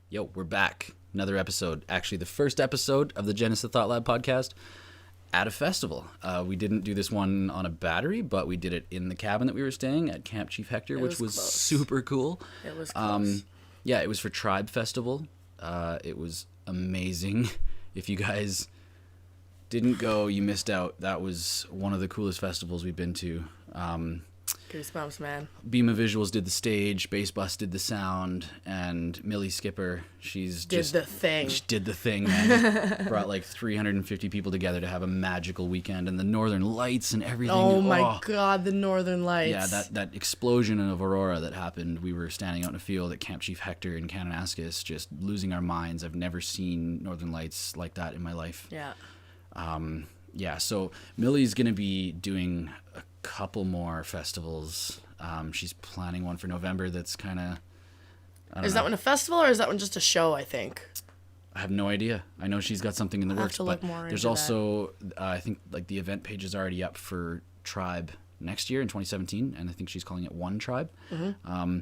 Yo, we're back. Another episode. Actually, the first episode of the Genesa ThoughtLab podcast at a festival. We didn't do this one on a battery, but we did it in the cabin that we were staying at Camp Chief Hector, which was super cool. It was close. Yeah, it was for Tribe Festival. It was amazing. If you guys didn't go, you missed out. That was one of the coolest festivals we've been to. Goosebumps, man. Beama Visuals did the stage, Bass Bus did the sound, and Millie Skipper, she did the thing, man. Brought like 350 people together to have a magical weekend, and the Northern Lights and everything. Oh my God, the Northern Lights. Yeah, that explosion of aurora that happened. We were standing out in a field at Camp Chief Hector in Kananaskis, just losing our minds. I've never seen Northern Lights like that in my life. Yeah. Yeah, so Millie's going to be doing a couple more festivals. She's planning one for November that's kind of... Is that one a festival or is that one just a show, I think? I have no idea. I know she's got something in the works, but there's also, I think, like the event page is already up for Tribe next year in 2017, and I think she's calling it One Tribe. Mm-hmm.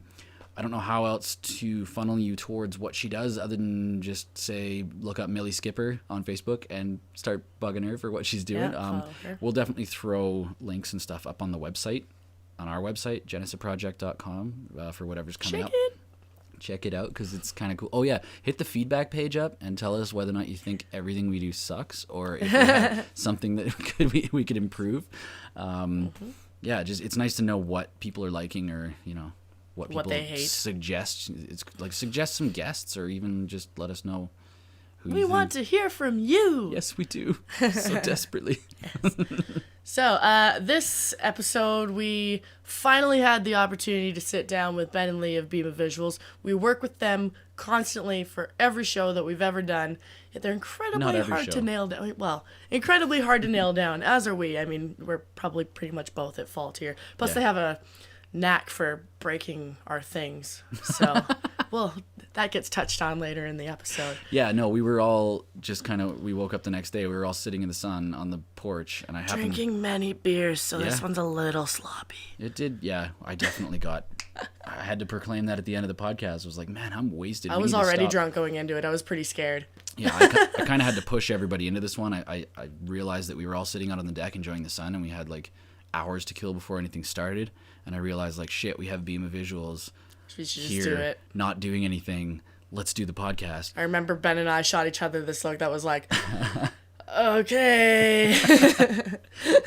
I don't know how else to funnel you towards what she does other than just say, look up Millie Skipper on Facebook and start bugging her for what she's doing. Yeah, we'll definitely throw links and stuff up on the website, on our website, genesaproject.com, for whatever's coming up. Check it out because it's kind of cool. Oh, yeah. Hit the feedback page up and tell us whether or not you think everything we do sucks or if we have something that we could improve. Yeah, it's nice to know what people are liking or, what people they hate. Suggest. It's like suggest some guests or even just let us know who we want to hear from you. Yes, we do. So desperately. Yes. So this episode, we finally had the opportunity to sit down with Ben and Leigh of Beama Visuals. We work with them constantly for every show that we've ever done. They're incredibly hard to nail down. Well, incredibly hard to nail down, as are we. I mean, we're probably pretty much both at fault here. Plus, they have a knack for breaking our things. So, well, that gets touched on later in the episode. Yeah, no, we were all just we woke up the next day, we were all sitting in the sun on the porch, and drinking many beers, so this one's a little sloppy. It did, yeah. I definitely I had to proclaim that at the end of the podcast. I was like, man, I'm wasted. I was already drunk going into it. I was pretty scared. Yeah, I kind of had to push everybody into this one. I realized that we were all sitting out on the deck enjoying the sun, and we had like hours to kill before anything started. And I realized, like, shit, we have Beama Visuals we should here, just do it. Not doing anything. Let's do the podcast. I remember Ben and I shot each other this look that was like, okay.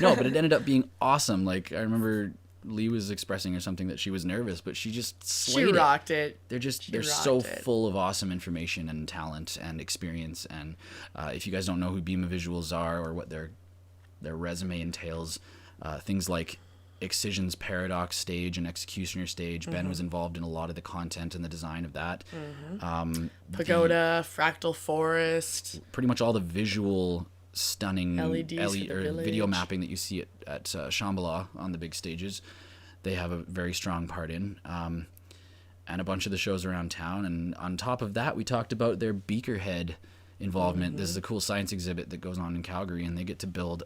No, but it ended up being awesome. Like, I remember Leigh was expressing or something that she was nervous, but she just slayed it. She rocked it. They're so full of awesome information and talent and experience. And if you guys don't know who Beama Visuals are or what their resume entails, things like Excision's Paradox stage and Executioner stage. Mm-hmm. Ben was involved in a lot of the content and the design of that. Mm-hmm. Pagoda, Fractal Forest. Pretty much all the visual stunning LEDs video mapping that you see at Shambhala on the big stages. They have a very strong part in. And a bunch of the shows around town. And on top of that, we talked about their Beakerhead involvement. Mm-hmm. This is a cool science exhibit that goes on in Calgary, and they get to build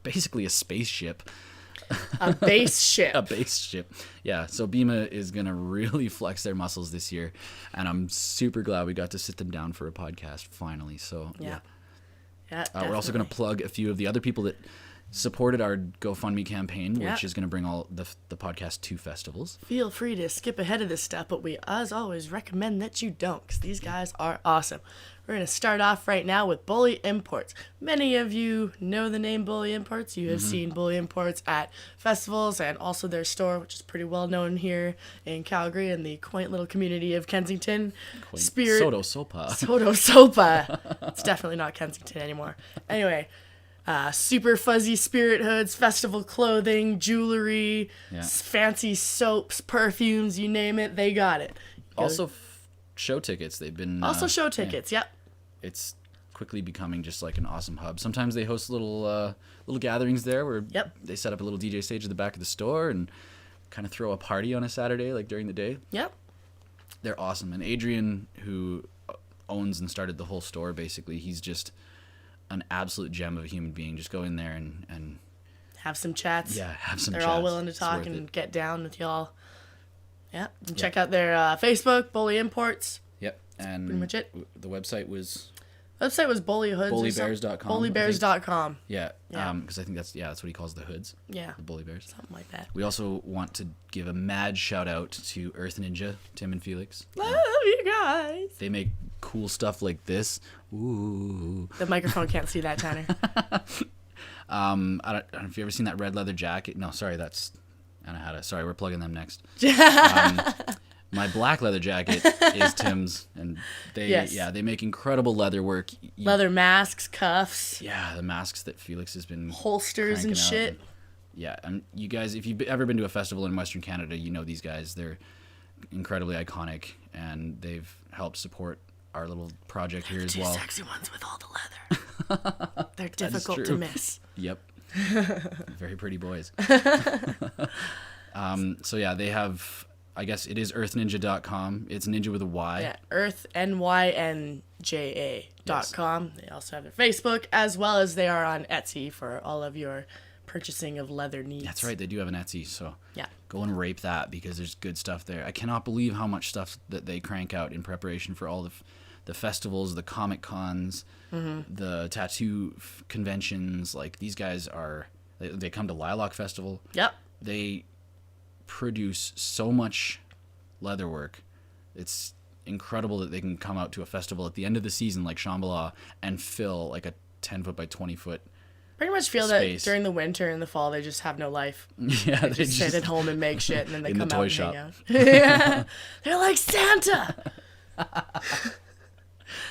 basically a spaceship. A base ship. A base ship. Yeah, so Beama is going to really flex their muscles this year, and I'm super glad we got to sit them down for a podcast finally. So, yeah. We're also going to plug a few of the other people that supported our GoFundMe campaign, which is going to bring all the podcast to festivals. Feel free to skip ahead of this stuff, but we, as always, recommend that you don't, because these guys are awesome. We're going to start off right now with Bully Imports. Many of you know the name Bully Imports. You have seen Bully Imports at festivals and also their store, which is pretty well known here in Calgary in the quaint little community of Kensington. Soto Sopa. It's definitely not Kensington anymore. Anyway, super fuzzy spirit hoods, festival clothing, jewelry, fancy soaps, perfumes, you name it, they got it. Also show tickets. They've been show tickets. Yep. It's quickly becoming just like an awesome hub. Sometimes they host little gatherings there where they set up a little DJ stage at the back of the store and kind of throw a party on a Saturday, like during the day. Yep. They're awesome. And Adrian, who owns and started the whole store, basically, he's just an absolute gem of a human being. Just go in there and have some chats. Yeah, have some They're chats. all willing to talk and get down with y'all. Yeah. And check out their Facebook, Bully Imports. Yep. And pretty much it. The website was Website was bullyhoods. bullybears.com. Bullybears.com. Yeah. Yeah. Because I think that's what he calls the hoods. Yeah. The bully bears. Something like that. We also want to give a mad shout out to Earth Ninja, Tim and Felix. Love you guys. They make cool stuff like this. Ooh. The microphone can't see that, Tanner. I don't know if you ever seen that red leather jacket. No, sorry, that's Anahata. Sorry, we're plugging them next. My black leather jacket is Tim's, and they make incredible leather work. Leather masks, cuffs. Yeah, the masks that Felix has been holsters and shit. And you guys, if you've ever been to a festival in Western Canada, you know these guys. They're incredibly iconic, and they've helped support our little project here as well. Two sexy ones with all the leather. They're difficult to miss. Yep. Very pretty boys. So yeah, they have, I guess it is earthninja.com. It's ninja with a Y. Yeah, earthninja.com. They also have their Facebook, as well as they are on Etsy for all of your purchasing of leather needs. That's right, they do have an Etsy, so yeah, go and rape that because there's good stuff there. I cannot believe how much stuff that they crank out in preparation for all the festivals, the comic cons, the tattoo conventions. Like, these guys they come to Lilac Festival. Yep. They produce so much leather work. It's incredible that they can come out to a festival at the end of the season like Shambhala and fill like a 10-foot by 20-foot pretty much feel space. That during the winter and the fall they just have no life. Yeah, they just sit at home and make shit, and then they in come the out toy and shop. hang out. Yeah, they're like Santa.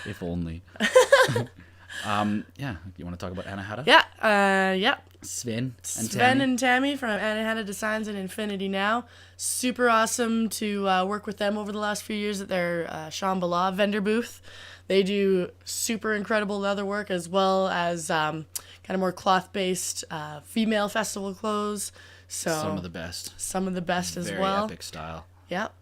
If only. Yeah, you want to talk about Anahata? Yeah. Yep. Sven Sven and Tammy from Anahata Designs and Infinity Now. Super awesome to work with them over the last few years at their Shambhala vendor booth. They do super incredible leather work, as well as kind of more cloth-based female festival clothes. So some of the best. As well. Very epic style. Yep.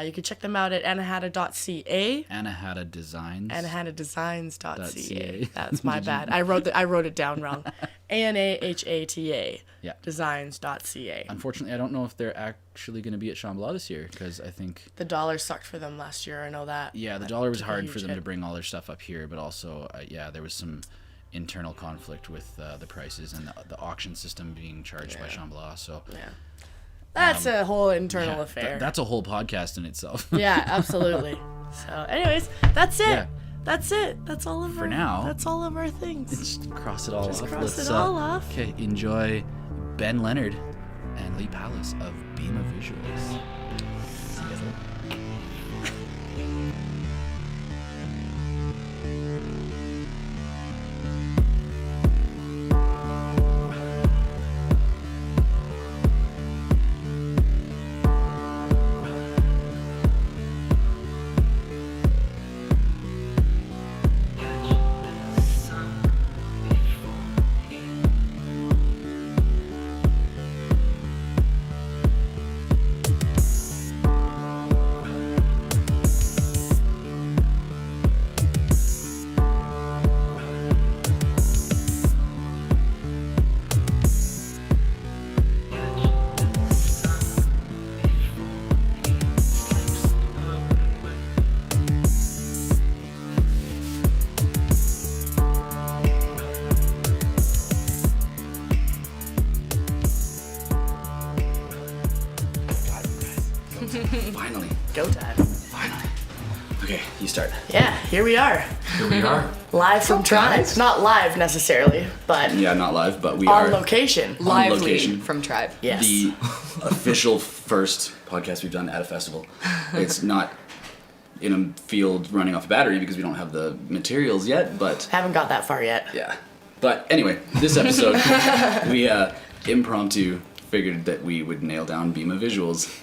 You can check them out at anahata.ca. Anahata Designs. anahatadesigns.ca. That's my bad. I wrote it down wrong. ANAHATA. Yeah. Designs.ca. Unfortunately, I don't know if they're actually going to be at Shambhala this year, because I think the dollar sucked for them last year. I know that. Yeah, the dollar was hard for them to bring all their stuff up here, but also, there was some internal conflict with the prices and the auction system being charged by Shambhala. So yeah. That's a whole internal affair. That's a whole podcast in itself. Yeah, absolutely. So, anyways, that's it. Yeah. That's it. That's all of now. That's all of our things. Just cross it all off. Cross it all off. Okay, enjoy Ben Leonard and Leigh Powless of Beama Visuals. See you guys later. Finally. Go time. Finally. Okay, you start. Yeah, here we are. Here we are. Live from Tribe. Not live necessarily, but Yeah, not live, but we on are location. Lively location. from Tribe. Yes. the official first podcast we've done at a festival. It's not in a field running off a battery because we don't have the materials yet, but Haven't got that far yet. yeah. But anyway, this episode, we impromptu figured that we would nail down Beama Visuals.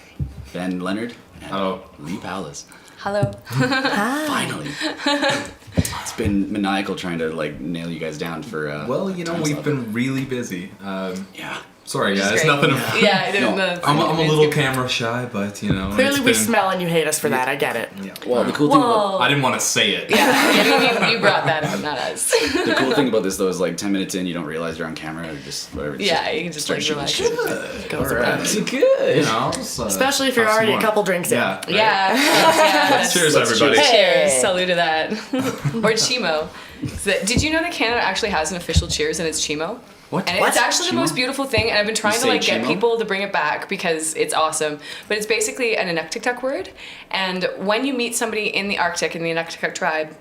Ben Leonard and Leigh Powless. Hello. Finally. It's been maniacal trying to nail you guys down for Well, time we've slot. been really busy. Yeah. Sorry, guys. great. Nothing. Yeah, I'm a little camera shy, but you know. Clearly, we it's been- smell and you hate us for that. I get it. Yeah. Well, the cool thing about I didn't want to say it. Yeah, you brought that up, not us. the cool thing about this though is like 10 minutes in, you don't realize you're on camera or just whatever. Yeah, you can just start like shooting relax. shit. Goes All right. around. It's good. You know, Especially if you're already a couple drinks in. Yeah. right? Yeah. Cheers, Let's everybody. cheers. Cheers. Hey. Salute to that. Or Chimo. Did you know that Canada actually has an official cheers and it's Chimo? What? And What? it's actually the Chimo? most beautiful thing, and I've been trying to say like get Chimo? people to bring it back because it's awesome. But it's basically an Inuktitut word, and when you meet somebody in the Arctic, in the Inuktitut tribe,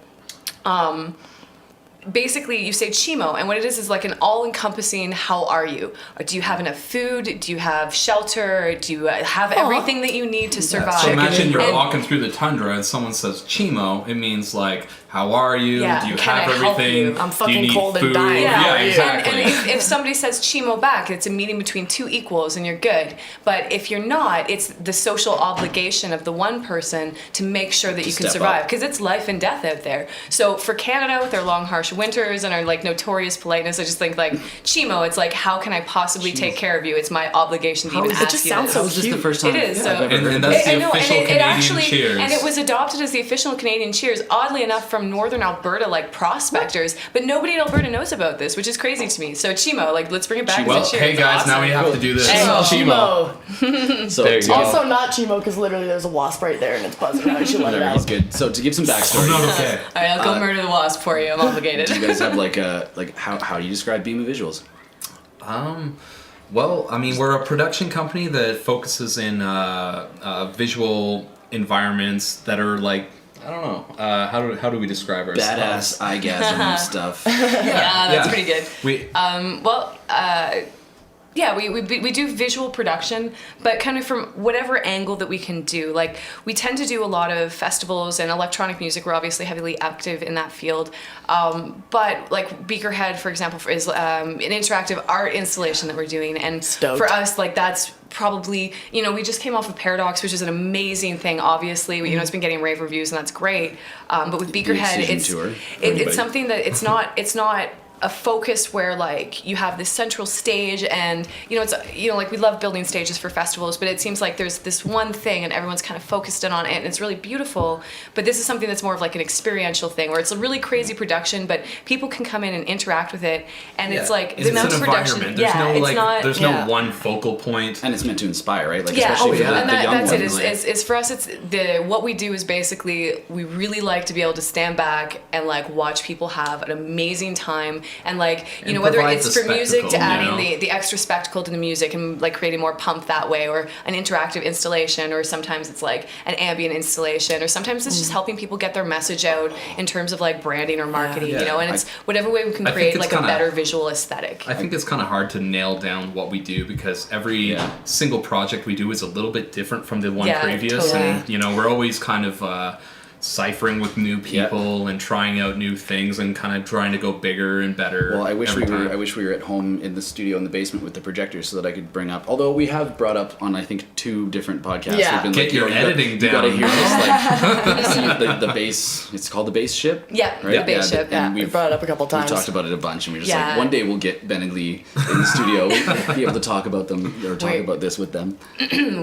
basically you say Chimo, and what it is like an all-encompassing how are you? Or do you have enough food? Do you have shelter? Do you have everything that you need to survive? So imagine you're And- walking through the tundra and someone says Chimo. It means like, how are you? Yeah, Do you can have I help everything? you? I'm Do fucking you need cold and food? dying. Yeah, How are you? exactly. And if somebody says Chimo back, it's a meeting between two equals and you're good. But if you're not, it's the social obligation of the one person to make sure that you can step survive. up. Because it's life and death out there. So for Canada, with their long, harsh winters and our like notorious politeness, I just think like Chimo, it's like, how can I possibly take care of you? It's my obligation to even It ask just you sounds this. so That was just the cute. first time It is, I've so- ever And heard that's that. the I know, official and it Canadian actually, cheers. and it was adopted as the official Canadian cheers, oddly enough, from northern Alberta, like prospectors. But nobody in Alberta knows about this, which is crazy to me. So Chimo, like, let's bring it back Well, as a cheers. hey It's guys, now awesome. we have to do this. Chimo. So There you to go. give- Also not Chimo because literally there's a wasp right there and it's buzzing out. You should let it there, he's out. good. So to give some backstory, I'm not okay. All right, I'll go murder the wasp for you. I'm obligated. do you guys have like a how do you describe Beama visuals? Well, I mean, we're a production company that focuses in visual environments that are like, I don't know, how do we describe ourselves? Badass eye-gasm stuff. Yeah, that's Yeah. pretty good. We Yeah, we do visual production, but kind of from whatever angle that we can do. Like, we tend to do a lot of festivals and electronic music. We're obviously heavily active in that field. But, like, Beakerhead, for example, is an interactive art installation that we're doing. And Stoked. for us, like, that's probably, you know, we just came off of Paradox, which is an amazing thing, obviously. You know, it's been getting rave reviews, and that's great. But with Beakerhead, Excision it's tour, it's something that it's not a focus where like you have this central stage and you know it's like we love building stages for festivals, but it seems like there's this one thing and everyone's kind of focused in on it and it's really beautiful. But this is something that's more of like an experiential thing where it's a really crazy production, but people can come in and interact with it, and it's like it's the amount an of production. environment. There's no it's like, not. there's yeah. no one focal point. And it's meant to inspire, right? Like Yeah, especially for and the young that's it. ones. Is for us, it's what we do is basically we really like to be able to stand back and like watch people have an amazing time and like you And know whether provide it's the for music to spectacle, adding you know? the extra spectacle to the music and like creating more pump that way, or an interactive installation, or sometimes it's like an ambient installation, or sometimes it's just helping people get their message out in terms of like branding or marketing, Yeah. you know, and it's whatever way we can I think create it's like a kinda- better visual aesthetic. I think it's kind of hard to nail down what we do because every Yeah. single project we do is a little bit different from the one Yeah, previous, totally. and you know we're always kind of ciphering with new people and trying out new things and kind of trying to go bigger and better. Well, I wish every we were. time. I wish we were at home in the studio in the basement with the projector so that I could bring up. Although we have brought up on I think 2 different podcasts. Yeah. we've been Get like, your you know, editing you gotta down. hear this like the bass. It's called the bass ship. Yeah, Right? the bass ship. and We we've brought it up a couple We've times. talked about it a bunch, and we're just Yeah. like, one day we'll get Ben and Leigh in the studio, be able to talk about them or talk Wait. about this with them.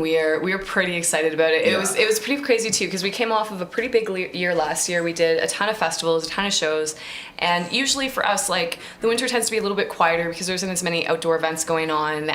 We are pretty excited about it. It was pretty crazy too because we came off of a pretty big year last year. We did a ton of festivals, a ton of shows, and usually for us, like the winter tends to be a little bit quieter because there isn't as many outdoor events going on.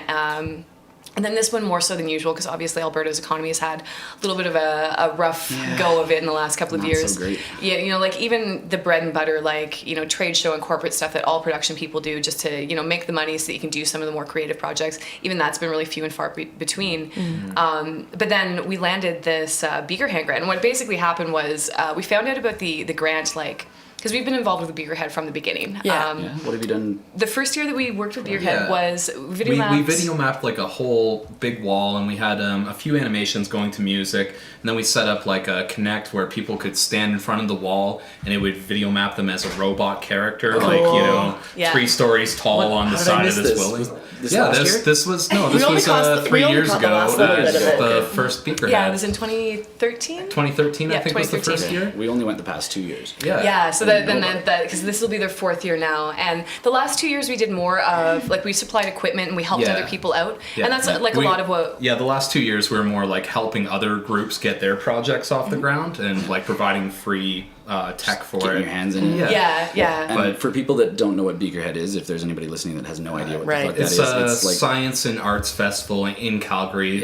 And then this one more so than usual because obviously Alberta's economy has had a little bit of a rough go of it in the last couple of Not years. so great. Yeah, you know, like even the bread and butter, like, you know, trade show and corporate stuff that all production people do just to, you know, make the money so that you can do some of the more creative projects. Even that's been really few and far between. But then we landed this Beakerhead grant. And what basically happened was we found out about the grant, like, because we've been involved with Beakerhead from the beginning. Yeah. Yeah. What have you done? The first year that we worked with Beakerhead Yeah. was video we maps. video mapped like a whole big wall, and we had a few animations going to music, and then we set up like a Connect where people could stand in front of the wall, and it would video map them as a robot character, like you know, Yeah. 3 stories tall on the how did I side of miss this this? building. This yeah, last this year? this was no, We this only was caught the- 3 we only years caught the ago. last little bit of it. The first Beakerhead. Yeah, it was in 2013. 2013, I Yeah, think was the first 2013. year. We only went the past 2 years. Yeah. Yeah, so And because this will be their 4th year now, and the last 2 years we did more of like we supplied equipment and we helped other people out, and that's a lot of what. Yeah, the last 2 years we were more like helping other groups get their projects off the ground and like providing free tech for Getting it. your hands in it. Yeah. But for people that don't know what Beakerhead is, if there's anybody listening that has no idea what the fuck that It's is, a it's like science and arts festival in Calgary.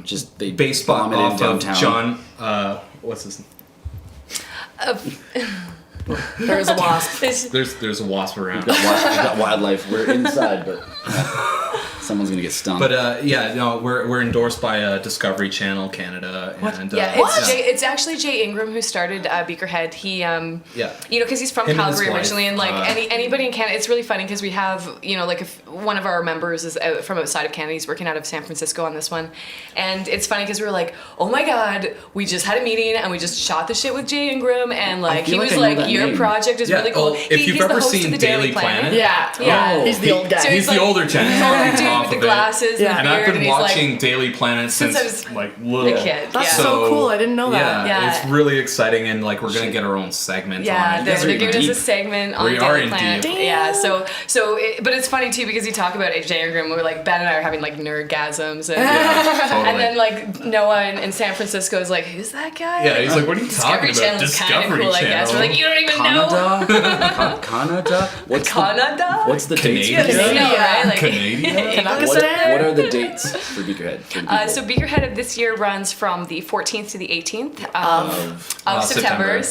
just they based bomb it in off of downtown. John. What's his name? There's a wasp. There's a wasp around. We've got wildlife. We're inside, but someone's gonna get stung. But we're endorsed by Discovery Channel Canada. And it's actually Jay Ingram who started Beakerhead. He because he's from Calgary originally, and like anybody in Canada, it's really funny because we have like if one of our members is out from outside of Canada, he's working out of San Francisco on this one, and it's funny because we were like, oh my god, we just had a meeting and we just shot the shit with Jay Ingram, and like he was like, your project is really cool. If you've ever seen Daily Planet, he's the old guy. So he's the older Jen. With the glasses and I've been and watching Daily Planet since I was like little. A kid. That's so cool. I didn't know that. Yeah, it's really exciting, and like we're gonna get our own segment. on it. They're giving us a segment on Daily Planet. Deep. Yeah, but it's funny too because you talk about Jay Ingram. We're like Ben and I are having like nerdgasms, and totally. and then like Noah in San Francisco is like, who's that guy? Yeah, he's like, what are you talking about? Discovery Channel. I guess we're like, you don't even know. Canada? What's the Canadian? dates? Right? Like, Canadian? What are the dates for Beakerhead? So Beakerhead of this year runs from the 14th to the 18th of September.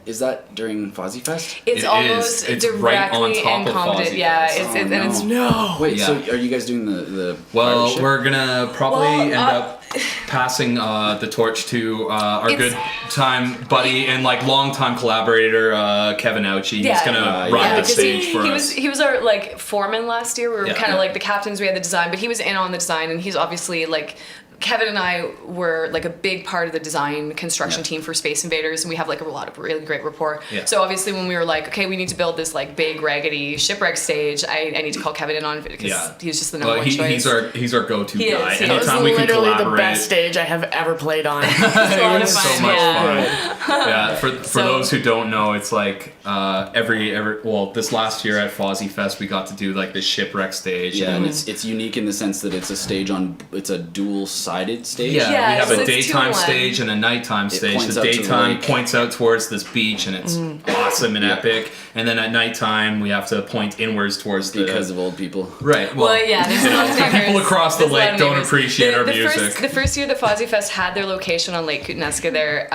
Is that during Fozzie Fest? It's almost It's directly right on top of incompetent. Fozzie Yeah, Fest. No. Wait, so are you guys doing the ridership? We're gonna probably end up passing the torch to our good time buddy and like longtime collaborator Kevin Ouchie. He's gonna run the stage for us. He was our like foreman last year. We were kind of like the captains. We had the design, but he was in on the design, and he's obviously like. Kevin and I were like a big part of the design construction team for Space Invaders, and we have like a lot of really great rapport. Yeah. So obviously when we were like, okay, we need to build this like big raggedy shipwreck stage, I need to call Kevin in on it because he's just the number one choice. He's our go-to guy. It was literally the best stage I have ever played on. It was so much fun. Yeah, for those who don't know, it's like this last year at Fozzie Fest we got to do like the shipwreck stage. Yeah, and it's unique in the sense that it's a dual-sided stage. Yeah, we have a daytime stage and a nighttime stage. The daytime points out towards this beach and it's awesome and epic, and then at nighttime we have to point inwards towards because of old people. Right. Well, there's a lot of people across the lake don't appreciate our music. The first year that Fozzie Fest had their location on Lake Kootenaiska there,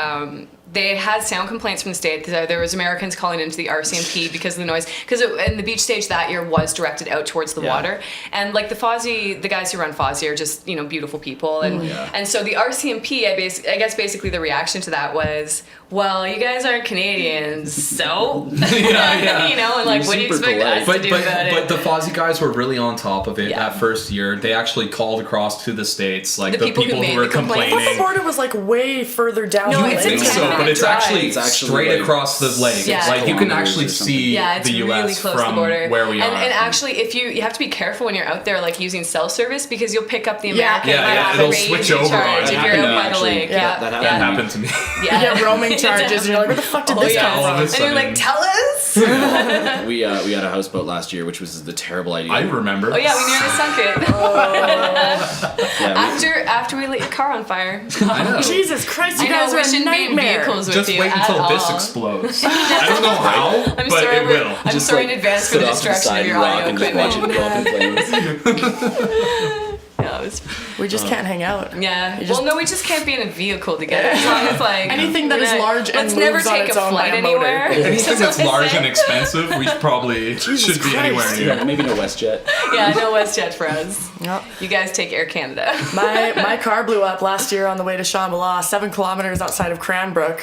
they had sound complaints from the state. There was Americans calling into the RCMP because of the noise. And the beach stage that year was directed out towards the water. And like the guys who run Fozzie are just beautiful people. And so the RCMP, I guess basically the reaction to that was, well, you guys aren't Canadians, so and like what do you expect us to do about it? But the Fozzie guys were really on top of it that first year. They actually called across to the States, like the people who were complaining. I thought the border was like way further down. No, it's I think so, but it's actually straight like across the lake. Yeah. Like you can actually see it's the US really close from to the border. where we are. And actually, if you have to be careful when you're out there, like using cell service, because you'll pick up the American it'll switch over on if you. you're out by the lake. That happened to me. You get roaming charges, and you're like, where the fuck did this come from? And you're like, tell us. We had a houseboat last year, which was the terrible idea. I remember. Oh yeah, we nearly sunk it. After we lit your car on fire. I know. Jesus Christ, you guys are a nightmare. Just wait until this explodes. I don't know how, but it will. I'm sorry in advance for the destruction of your audio equipment. We just can't hang out. Yeah. We just can't be in a vehicle together. As long as like anything that is large and let's never moves on take its a own flight by a motor. anywhere. Anything that's large and expensive, we probably should be anywhere near. Yeah, maybe no WestJet. Yeah, no WestJet for us. Yep. You guys take Air Canada. My car blew up last year on the way to Shambhala, 7 kilometers outside of Cranbrook,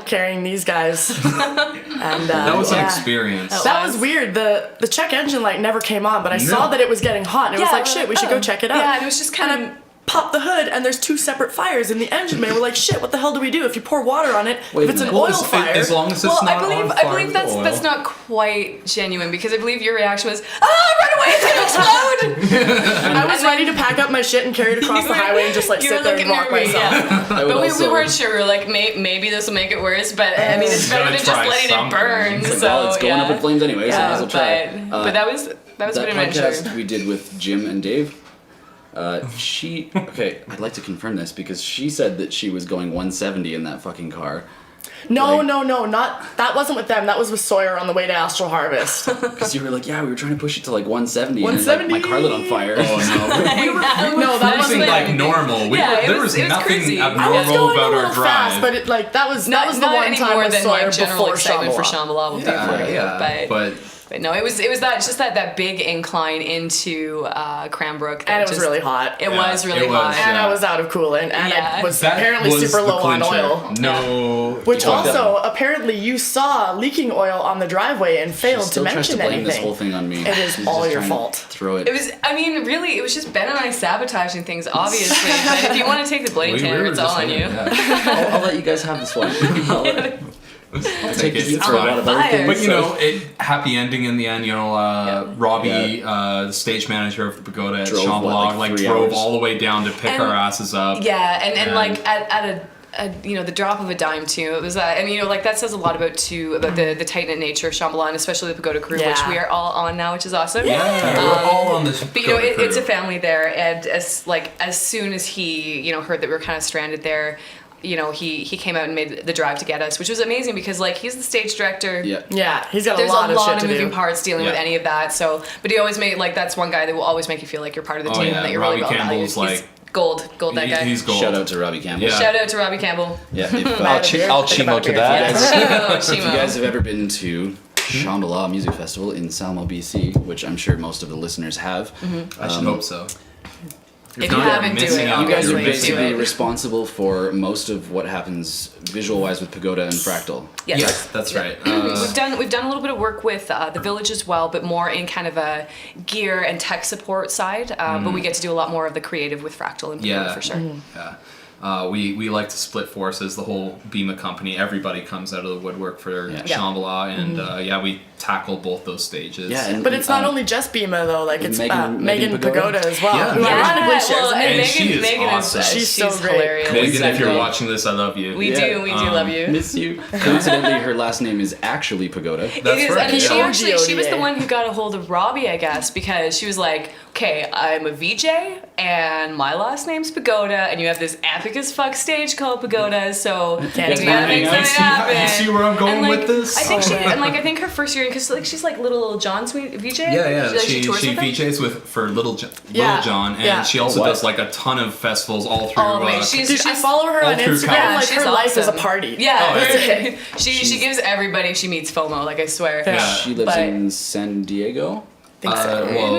carrying these guys. And that was an experience. That was weird. The check engine light never came on, but I saw that it was getting hot, and it was like, shit, we should go check it out. Yeah, and it was just kind of pop the hood, and there's 2 separate fires in the engine bay. We're like, shit, what the hell do we do? If you pour water on it, Wait if a it's an minute. oil Well, fire... as long as it's Well, not on fire I believe with oil. that's not quite genuine, because I believe your reaction was, run away, it's gonna explode! I was ready to pack up my shit and carry it across the highway and just like You were sit there and looking rock nervous, myself. yeah. I would But we also- weren't sure. We were like, maybe this will make it worse, but I mean, it's better Gotta than just try letting something. it burn. It's like, So well, it's going yeah. up in flames anyway, so I might as well try. But that was a That good adventure. podcast we did with Jim and Dave, I'd like to confirm this because she said that she was going 170 in that fucking car. No, Like- that wasn't with them. That was with Sawyer on the way to Astral Harvest. Because you were like, yeah, we were trying to push it to like 170, and 170. like, my car lit on fire. Oh no. No, that wasn't Cruising them. like normal. Yeah, There was it was nothing crazy. I was abnormal going a about little our drive. fast, but that was the Not one any time more with than Sawyer like general before excitement for Shambhala. Shambhala will do for you. yeah. But no, it was that big incline into Cranbrook. that And it was just- really hot. It was really it was, hot. And yeah. I was out of coolant, and Yeah. I was That apparently was super the low on clincher. oil. No. Which Well, also, apparently, you saw leaking oil on the driveway and failed She still to tries mention to blame anything. this whole thing on me. It is She's all just your trying to fault. Throw it. It was, I mean, really, it was just Ben and I sabotaging things, obviously. But if you want to take the blame, we Tanner, were it's just all on like, you. yeah. I'll let you guys have this one. I'll take the it. heat It's for a fine. lot of other Fire. things. But you so- know, happy ending in the end. You know, Robbie, the stage manager of the Pagoda at Drove, what, Shambhala, like 3 drove hours? all the way down to pick And- our asses up. Yeah, and like at the drop of a dime too. It was and like that says a lot about the tight knit nature of Shambhala, and especially the Pagoda crew, which Yeah. we are all on now, which is awesome. Yeah, we're all on this. But it's a family there, and as soon as he heard that we were kind of stranded there, he came out and made the drive to get us, which was amazing because he's the stage director. Yeah. Yeah, he's got There's a lot of shit of to moving do. parts dealing with Yeah. any of that. So, but he always made that's one guy that will always make you feel like you're part of the team, yeah, that you're Robbie really well Campbell's valued. He's gold that guy. He's gold. Shout out to Robbie Campbell. Yeah. Shout out to Robbie Campbell. Yeah, if, I'll cheer. I'll chimo to that. if you Chimo. guys have ever been to Shambhala Music Festival in Salmo, BC, which I'm sure most of the listeners have, I should hope so. If you haven't, do missing it. out. you guys are Honestly, do basically it. responsible for most of what happens visual-wise with Pagoda and Fractal. Yes. That's right. We've done a little bit of work with the village as well, but more in kind of a gear and tech support side. But we get to do a lot more of the creative with Fractal and Pagoda Yeah. for sure. Yeah. We like to split forces. The whole Beama company, everybody comes out of the woodwork for Yeah. Shambhala, and we tackle both those stages. Yeah, and But it's not only just Beama though, like it's Megan Megan Pagoda? Pagoda as well. Yeah. Who ironically shares well, a and name. she is Megan awesome. She's so great. hilarious. Megan, if you're Exactly. watching this, I love you. We do love you. Miss you. Coincidentally, her last name is actually Pagoda. That's It is, right. and she Yeah. actually she was the POGODA. one who got a hold of Robbie, I guess, because she was like, "Okay, I'm a VJ, and my last name's Pagoda, and you have this epic as fuck stage called Pagoda, so Can't we gotta make You something see- happen." you see where I'm going And, like, with this? I think Oh, she man. and I think her first year because she's like little John's VJ. Yeah. She tours She with him? VJs for Little Yeah. John, and Yeah. she also Oh, what? does like a ton of festivals all through. Oh, wait, she's Did you follow her All on through Instagram? college. Like she's her life is a awesome. party. Yeah, Oh, That's it. she gives everybody she meets FOMO. Like I swear. Yeah. She lives But- in San Diego. Think so. Well,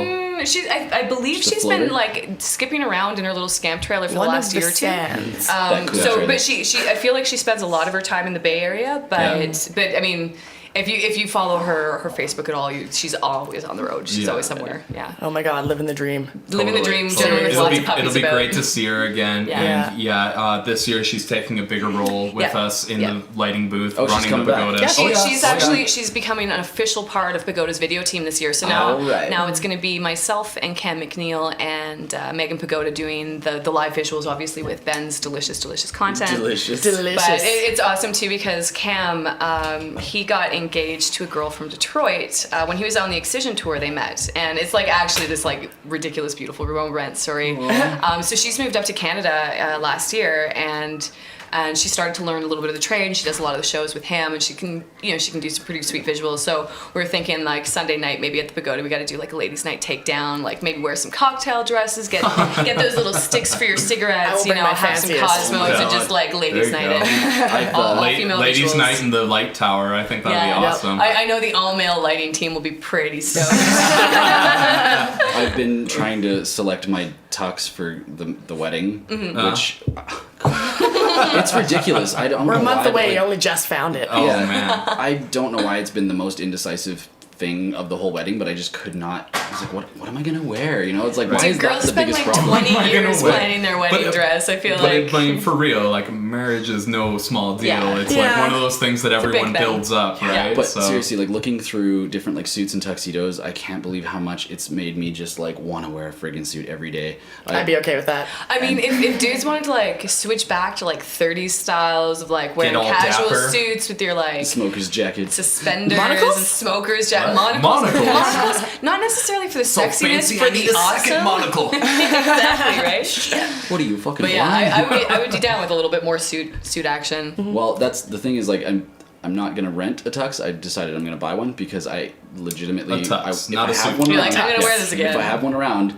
I believe She's a she's been floater? like skipping around in her little scamp trailer for One the of last the year or two. stands. That cool So, trailer. but she, I feel like she spends a lot of her time in the Bay Area. But, I mean, if you follow her Facebook at all, she's always on the road. She's Yeah. always somewhere. Yeah, Oh my god, living the dream. living the dream. Totally. Generally, with It'll lots be, of puppies it'll be about. great to see her again. Yeah. And this year she's taking a bigger role with Yeah. us in Yeah. the lighting booth, Oh, she's running coming the back. pagoda. Yeah, she's Oh, actually she's becoming an official part of Pagoda's video team this year. So now Alright. now it's going to be myself and Cam McNeil and Megan Pagoda doing the live visuals, obviously with Ben's delicious content. Delicious. Delicious. But it's awesome too because Cam, he got engaged to a girl from Detroit when he was on the Excision tour. They met, and it's like actually this like ridiculous, beautiful romance story. So she's moved up to Canada last year, and she started to learn a little bit of the trade. She does a lot of the shows with him, and she can do some pretty sweet visuals. So we're thinking like Sunday night, maybe at the Pagoda, we got to do like a ladies' night takedown, like maybe wear some cocktail dresses, get those little sticks for your I cigarettes, will bring my have some fanciest. Cosmos, Yeah. and just like ladies' There you night go. in. I've, All female Ladies' visuals. night in the light tower. I think that'd be awesome. I know the all-male lighting team will be pretty stoked. I've been trying to select my tux for the wedding, which it's ridiculous. I don't. We're know a month why, away. but, You like, only just found it. Oh yeah. man. I don't know why it's been the most indecisive thing of the whole wedding, but I just could not. I was like, what am I gonna wear? You know, it's like, why Dude, is that girls the spend biggest like problem? 20 years planning their wedding dress. I feel like. I mean, for real, like marriage is no small deal. Yeah. It's like one of those things that a big everyone thing. builds up, right? But So- seriously, like looking through different like suits and tuxedos, I can't believe how much it's made me just like want to wear a friggin' suit every day. I'd be okay with that. I mean, if dudes wanted to like switch back to like 30s styles of like wearing all casual dapper. suits with your like Smokers jackets. suspenders Monocles? and smokers, monocles. Monocles? Not necessarily for the So sexiness, fancy, for I the need a awesome. second monocle. Exactly, right? What are you fucking But yeah, blind? I would be down with a little bit more suit action. Well, that's the thing is like I'm not gonna rent a tux. I decided I'm gonna buy one because I legitimately A tux, if not I a have suit. one You're around, like, I'm gonna wear this again. If I have one around,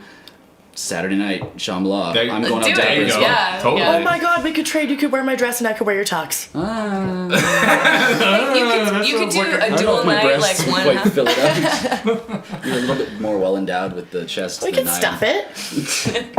Saturday night, Shambhala, There- I'm going Do out it, dappers. go. yeah. Totally. yeah. Oh my god, we could trade. You could wear my dress and I could wear your tux. You could do like a I don't know dual if my night, like breasts one quite half. fill it out. You're a little bit more well endowed with the chest We than could I stuff am. it.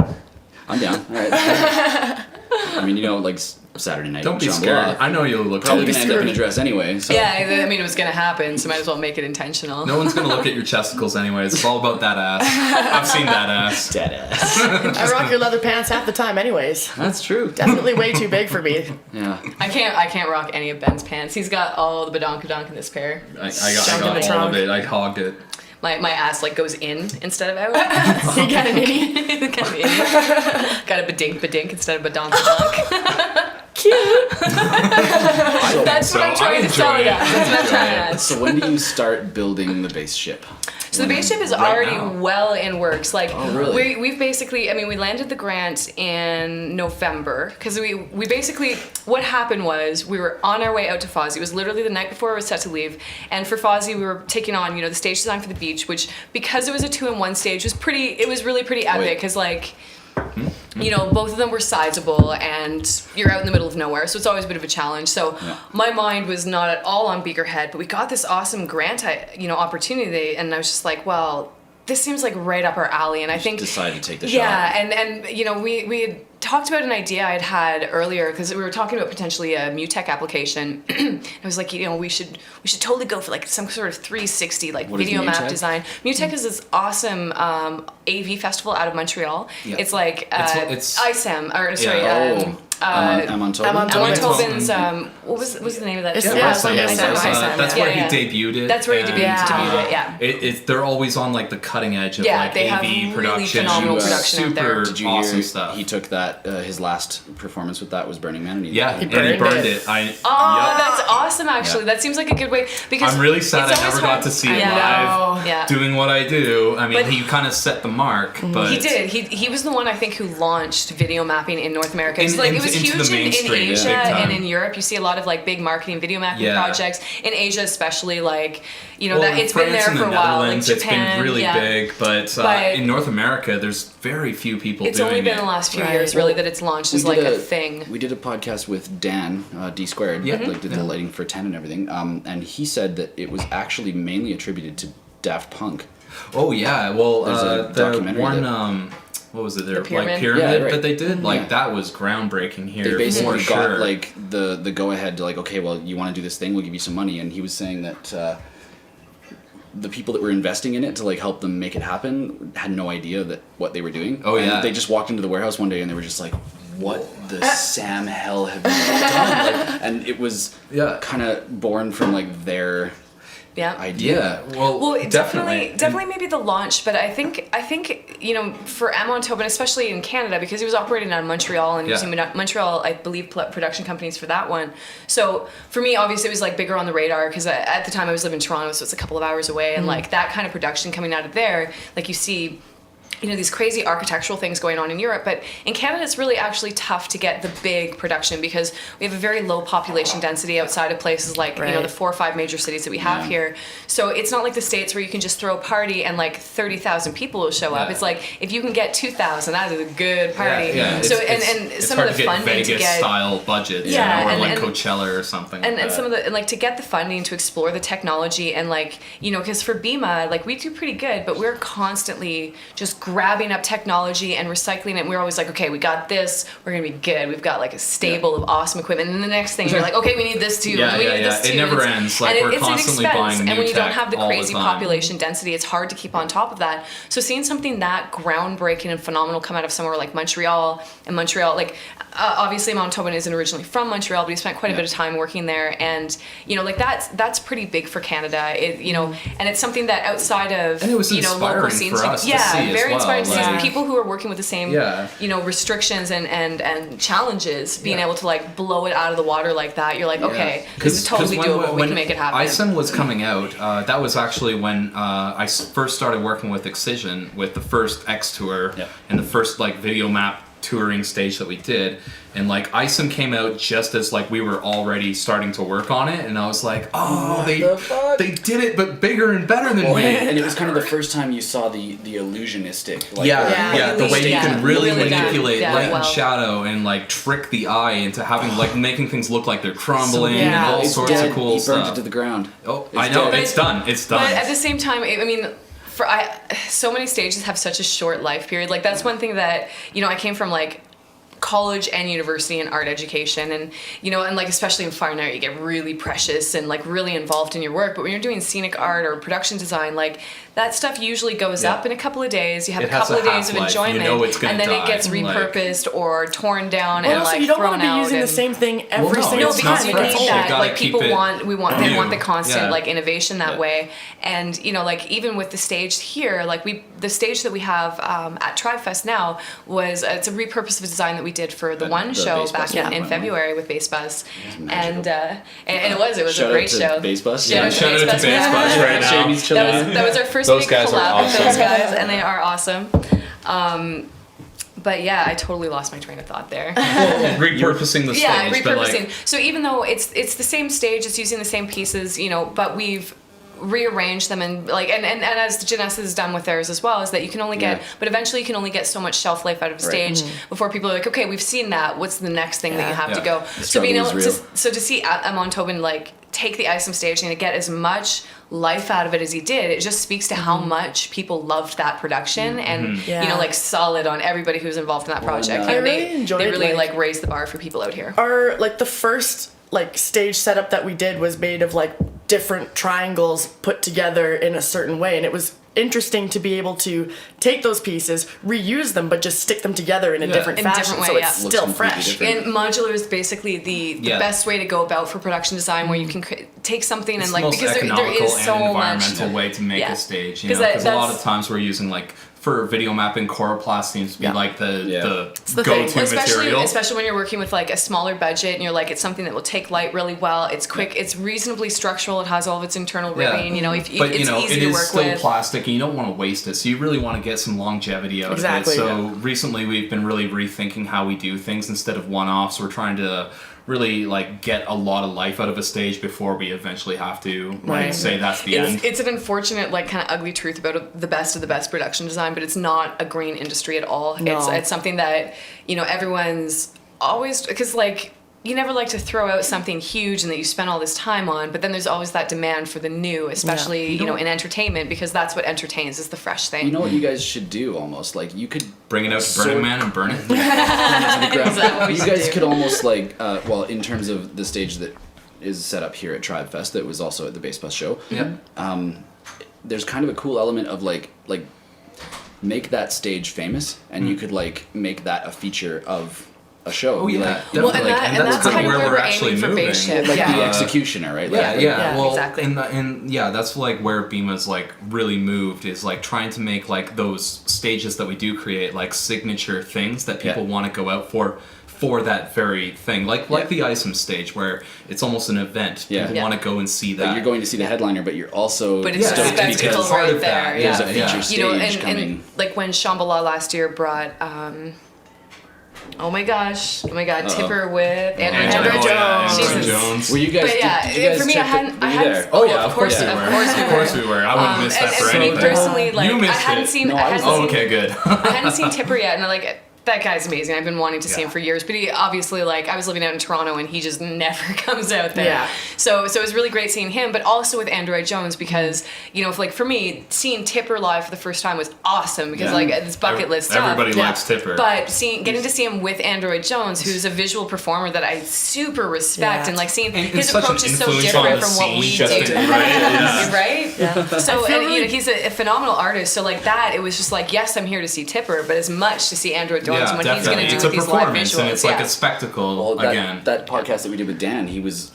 I'm down. All right. I mean, you know, like Saturday night. Don't be Shambhala, scared. I know you'll look Probably really gonna end up in a scared. dress anyway. So. Yeah, I mean, it was gonna happen, so might as well make it intentional. No one's gonna look at your chesticles anyways. It's all about that ass. I've seen that ass. Dead ass. I rock your leather pants half the time, anyways. That's true. Definitely way too big for me. Yeah. I can't rock any of Ben's pants. He's got all the badonkadonk in this pair. I Jump in got the all trunk. of it. I hogged it. My ass like goes in instead of out. You got an innie? Kind of idiot. Got a badink instead of badonkadonk. Cute. That's what I'm trying to sell it as. That's what I'm trying to ask. So when do you start building the base ship? So the base ship is Right already now. well in works. Like really? we've basically, I mean, we landed the grant in November because we basically, what happened was we were on our way out to Fozzie. It was literally the night before we were set to leave, and for Fozzie we were taking on, the stage design for the beach, which because it was a 2-in-1 stage was really pretty epic because like. Both of them were sizable and you're out in the middle of nowhere, so it's always a bit of a challenge. So my mind was not at all on Beakerhead, but we got this awesome grant, opportunity, and I was just like, well, this seems like right up our alley, and I think Decided to take the shot. yeah, and we had talked about an idea I'd had earlier because we were talking about potentially a Mutech application. I was like, we should totally go for like some sort of 360 like What is video map Mutech? design. Mutech is this awesome AV festival out of Montreal. Yeah. It's like It's- ISAM or sorry. Oh. I'm on Tobin? I'm on Alan Tobin. Tobin's what was the name of that? It's- show? yeah, it's like ISAM. ISAM. That's Yeah, where yeah. he debuted it. That's where he and, debuted it, yeah. They're always on like the cutting edge of Yeah, like they have AV really production. phenomenal production out there. Super Did you awesome hear stuff. he took that, his last performance with that was Burning Man? And Yeah, He and burned he burned it. it. Oh, Yep. that's awesome! Actually, Yeah. that seems like a good way because I'm really sad it's I never always got hard- to see it Yeah. live. Yeah. Doing what I do. I mean, But- he kind of set the mark, but He did. He was the one I think who launched video mapping in North America. It's like it was into the huge in mainstream, yeah. Asia Big time. and in Europe. You see a lot of like big marketing video mapping Yeah. projects in Asia, especially like Well, that in it's been France there and for the a while. Like Netherlands, Japan, it's been really yeah. big, but But- in North America, there's very few people It's doing only been it. the last few Right. years really that it's launched as like a thing. We did a podcast with Dan, D Squared, Yeah. like did the lighting for 10 and everything, and he said that it was actually mainly attributed to Daft Punk. Oh yeah, well, There's a the documentary one, that- what was it? Their pyramid? like pyramid Yeah, right. that they did, like Yeah. that was groundbreaking They here basically for got sure. like the go ahead to like, okay, well, you want to do this thing, we'll give you some money, and he was saying that the people that were investing in it to like help them make it happen had no idea that what they were doing. Oh, And yeah. they just walked into the warehouse one day and they were just like, what the Sam hell have you done? Like, and it was Yeah. kind of born from like their Yeah. idea. yeah, well, definitely maybe the launch, but I think for Amon Tobin, especially in Canada, because he was operating out of Montreal and using Montreal, I believe, production companies for that one. So for me, obviously, it was like bigger on the radar because at the time I was living in Toronto, so it's a couple of hours away, and like that kind of production coming out of there, like you see. These crazy architectural things going on in Europe, but in Canada it's really actually tough to get the big production because we have a very low population density outside of places like Right. the 4 or 5 major cities that we have here. So it's not like the States where you can just throw a party and like 30,000 people will show up. Yeah. It's like if you can get 2,000, that is a good party. Yeah, So it's some hard of the to get funding Vegas to get style budgets, Yeah, or and- like and- Coachella or something. and like some that. of the and like to get the funding to explore the technology and like because for Beama like we do pretty good, but we're constantly just grabbing up technology and recycling it. And we were always like, okay, we got this, we're gonna be good. We've got like a stable of awesome equipment. And then the next thing you're like, okay, we need this too. Yeah, and we need this too. It never ends. Like we're constantly buying new and when you don't tech have the all the crazy time. population density, it's hard to keep on top of that. So seeing something that groundbreaking and phenomenal come out of somewhere like Montreal, like obviously Manitoban isn't originally from Montreal, but he spent quite a bit of time working there, and you know, like that's pretty big for Canada. You know, and it's something that outside of And it was local inspiring scenes, for us to see very as well. inspiring to see Like- people who are working with the same you know, restrictions and challenges being able to like blow it out of the water like that. You're like, okay, this is totally doable. We can make it happen. ISIM was coming out, that was actually when I first started working with Excision with the first X tour and the first like video map touring stage that we did, and like ISIM came out just as like we were already starting to work on it, and I was like, oh, they did it but bigger and better than me. And it was kind of the first time you saw the illusionistic, like, the way you can really manipulate done. light Well. and shadow and like trick the eye into having like making things look like they're crumbling and all it's sorts dead. of cool He burnt stuff. it to the ground. Oh, It's I know, dead. it's done. But at the same time, I mean, so many stages have such a short life period. Like that's one thing that, you know, I came from like college and university and art education, and you know, and like especially in fine art you get really precious and like really involved in your work, but when you're doing scenic art or production design, like that stuff usually goes up in a couple of days. You have a couple of days of enjoyment, and then it gets repurposed or torn down and also, like you don't thrown want to be out. using the same thing every single it's time. not we fresh. need You that. gotta Like keep people it they want the new. constant like innovation that way. And you know, like even with the stage here, like the stage that we have at Tribe Fest now was it's a repurpose of a design that we did for the one show Bass back Bus in one. February with Bass Bus, and it was Shout a great out to show. Bass Bus. Shout out to Bass Bus right now. Jamie's chilling out. That was our first Those big guys are collab with awesome. those guys, and they are awesome. But yeah, I totally lost my train of thought there. Repurposing the stage. Yeah, but, repurposing. like, So even though it's the same stage, it's using the same pieces, you know, but we've rearranged them and like and as Genesa has done with theirs as well, is that you can only get but eventually you can only get so much shelf life out of a stage before people are like, okay, we've seen that, what's the next thing that you have to go. So being able to see Manitoban like take the ISIM stage and to get as much life out of it as he did, it just speaks to how much people loved that production and you know, like solid on everybody who's involved in that project. I And really enjoyed, they really like raised the bar for people out here. Our like the first like stage setup that we did was made of like different triangles put together in a certain way, and it was interesting to be able to take those pieces, reuse them, but just stick them together in a different In fashion, different so way, it's Looks still completely fresh. different. And modular is basically the best way to go about for production design, where you can take something it's and the like most because there economical is so and much environmental way to make a stage. You know, 'Cause because a lot that's- of times we're using like for video mapping, coroplast seems to be like the the go-to thing, material. especially when you're working with like a smaller budget and you're like, it's something that will take light really well. It's quick. It's reasonably structural. It has all of its internal rigging. You know, but it's you know, easy it to is work still with. plastic, and you don't want to waste it. So you really want to get some longevity out of it. So recently, we've been really rethinking how we do things instead of one-offs. We're trying to really like get a lot of life out of a stage before we eventually have to like say that's the end. It's an unfortunate, like, kind of ugly truth about the best of the best production design, but it's not a green industry at all. No. It's something that, you know, everyone's always, because like you never like to throw out something huge and that you spend all this time on, but then there's always that demand for the new, especially you know, in entertainment, because that's what entertains, is the fresh thing. You know what you guys should do almost? Like you could bring it out to Burning Man and burn it. You guys could almost like well, in terms of the stage that is set up here at Tribe Fest that was also at the Bass Bus show. There's kind of a cool element of like make that stage famous, and you could like make that a feature of a show. Oh yeah, like, definitely. and that's kind kind of of where we're aiming actually for moving. Bass Ship. like Yeah. the executioner, right? Yeah, Like, yeah. Well, exactly. and that's like where Beama's like really moved, is like trying to make like those stages that we do create like signature things that people want to go out for that very thing, like the ISIM stage, where it's almost an event. People want to go and see that. Like you're going to see the headliner, but you're also But it's stoked a spectacle because part right of that. there. there's a feature stage You know, coming. and like when Shambhala last year brought oh my God, Tipper with Andrew Jones. Andrew Jesus. Jones. Were you guys? But yeah, did you guys for me, check I hadn't. there? Oh yeah, of course we were. I wouldn't miss that and for for me anything. personally, like You I missed hadn't it. seen. No, I I was- hadn't Oh, seen. okay, good. I hadn't seen Tipper yet, and like that guy's amazing. I've been wanting to see him for years, but he obviously, like, I was living out in Toronto and he just never comes out there. Yeah. So it was really great seeing him, but also with Android Jones because, you know, for me, seeing Tipper live for the first time was awesome because, like, it's bucket list stuff. Everybody likes Tipper. But getting to see him with Android Jones, who's a visual performer that I super respect, and, like, seeing his approach is so different from what we do. Right? Yeah. So, and, you know, he's a phenomenal artist, so, like, that, it was just like, yes, I'm here to see Tipper, but as much to see Android Jones and what he's going to do it's with a these live performance, visuals. and it's like a spectacle again. That podcast that we did with Dan, he was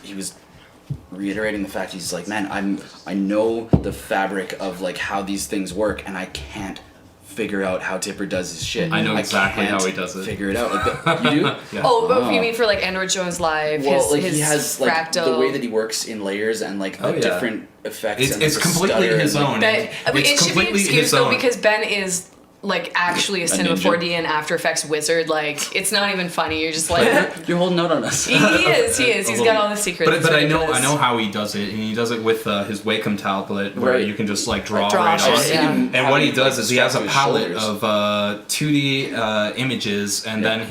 reiterating the fact, he's like, man, I know the fabric of like how these things work, and I can't figure out how Tipper does his shit. I know exactly can't how he does it. Figure it out. Like, you do? Yeah. Oh, but you mean for like Android Jones live? Well, like his he has like fractal. the way that he works in layers and like the different effects. And It's the completely stutter his and, own. Ben, it should be excused though own. because Ben is like actually a Cinema ninja. 4D and After Effects wizard. Like it's not even funny. You're just like you're holding out on us. he is. He's got all the secrets. But I know ridiculous. how he does it, and he does it with his Wacom tablet, where Right. you can just like draw draw right shit, on. yeah. And what he does is he has a Strap to his palette shoulders. of 2D images, and then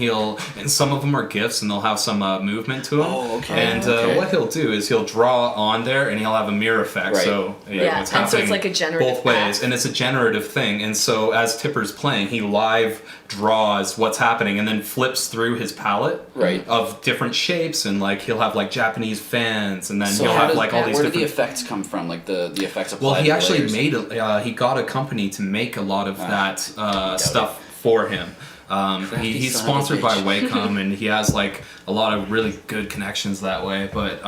and some of them are GIFs, and they'll have some movement to them. Oh, okay. And Okay. what he'll do is he'll draw on there, and he'll have a mirror effect. Right. So you know, Yeah, it's and so it's happening like a generative both ways, path. and it's a generative thing. And so as Tipper's playing, he live draws what's happening, and then flips through his palette Right. of different shapes, and like he'll have like Japanese fans, and then So he'll how have does, like all these where do the different. effects come from? Like the effects applied Well, he to the actually layers? he got a company to make a lot of that stuff for him. He's son of a sponsored by bitch. Wacom, and he has like a lot of really good connections that way. But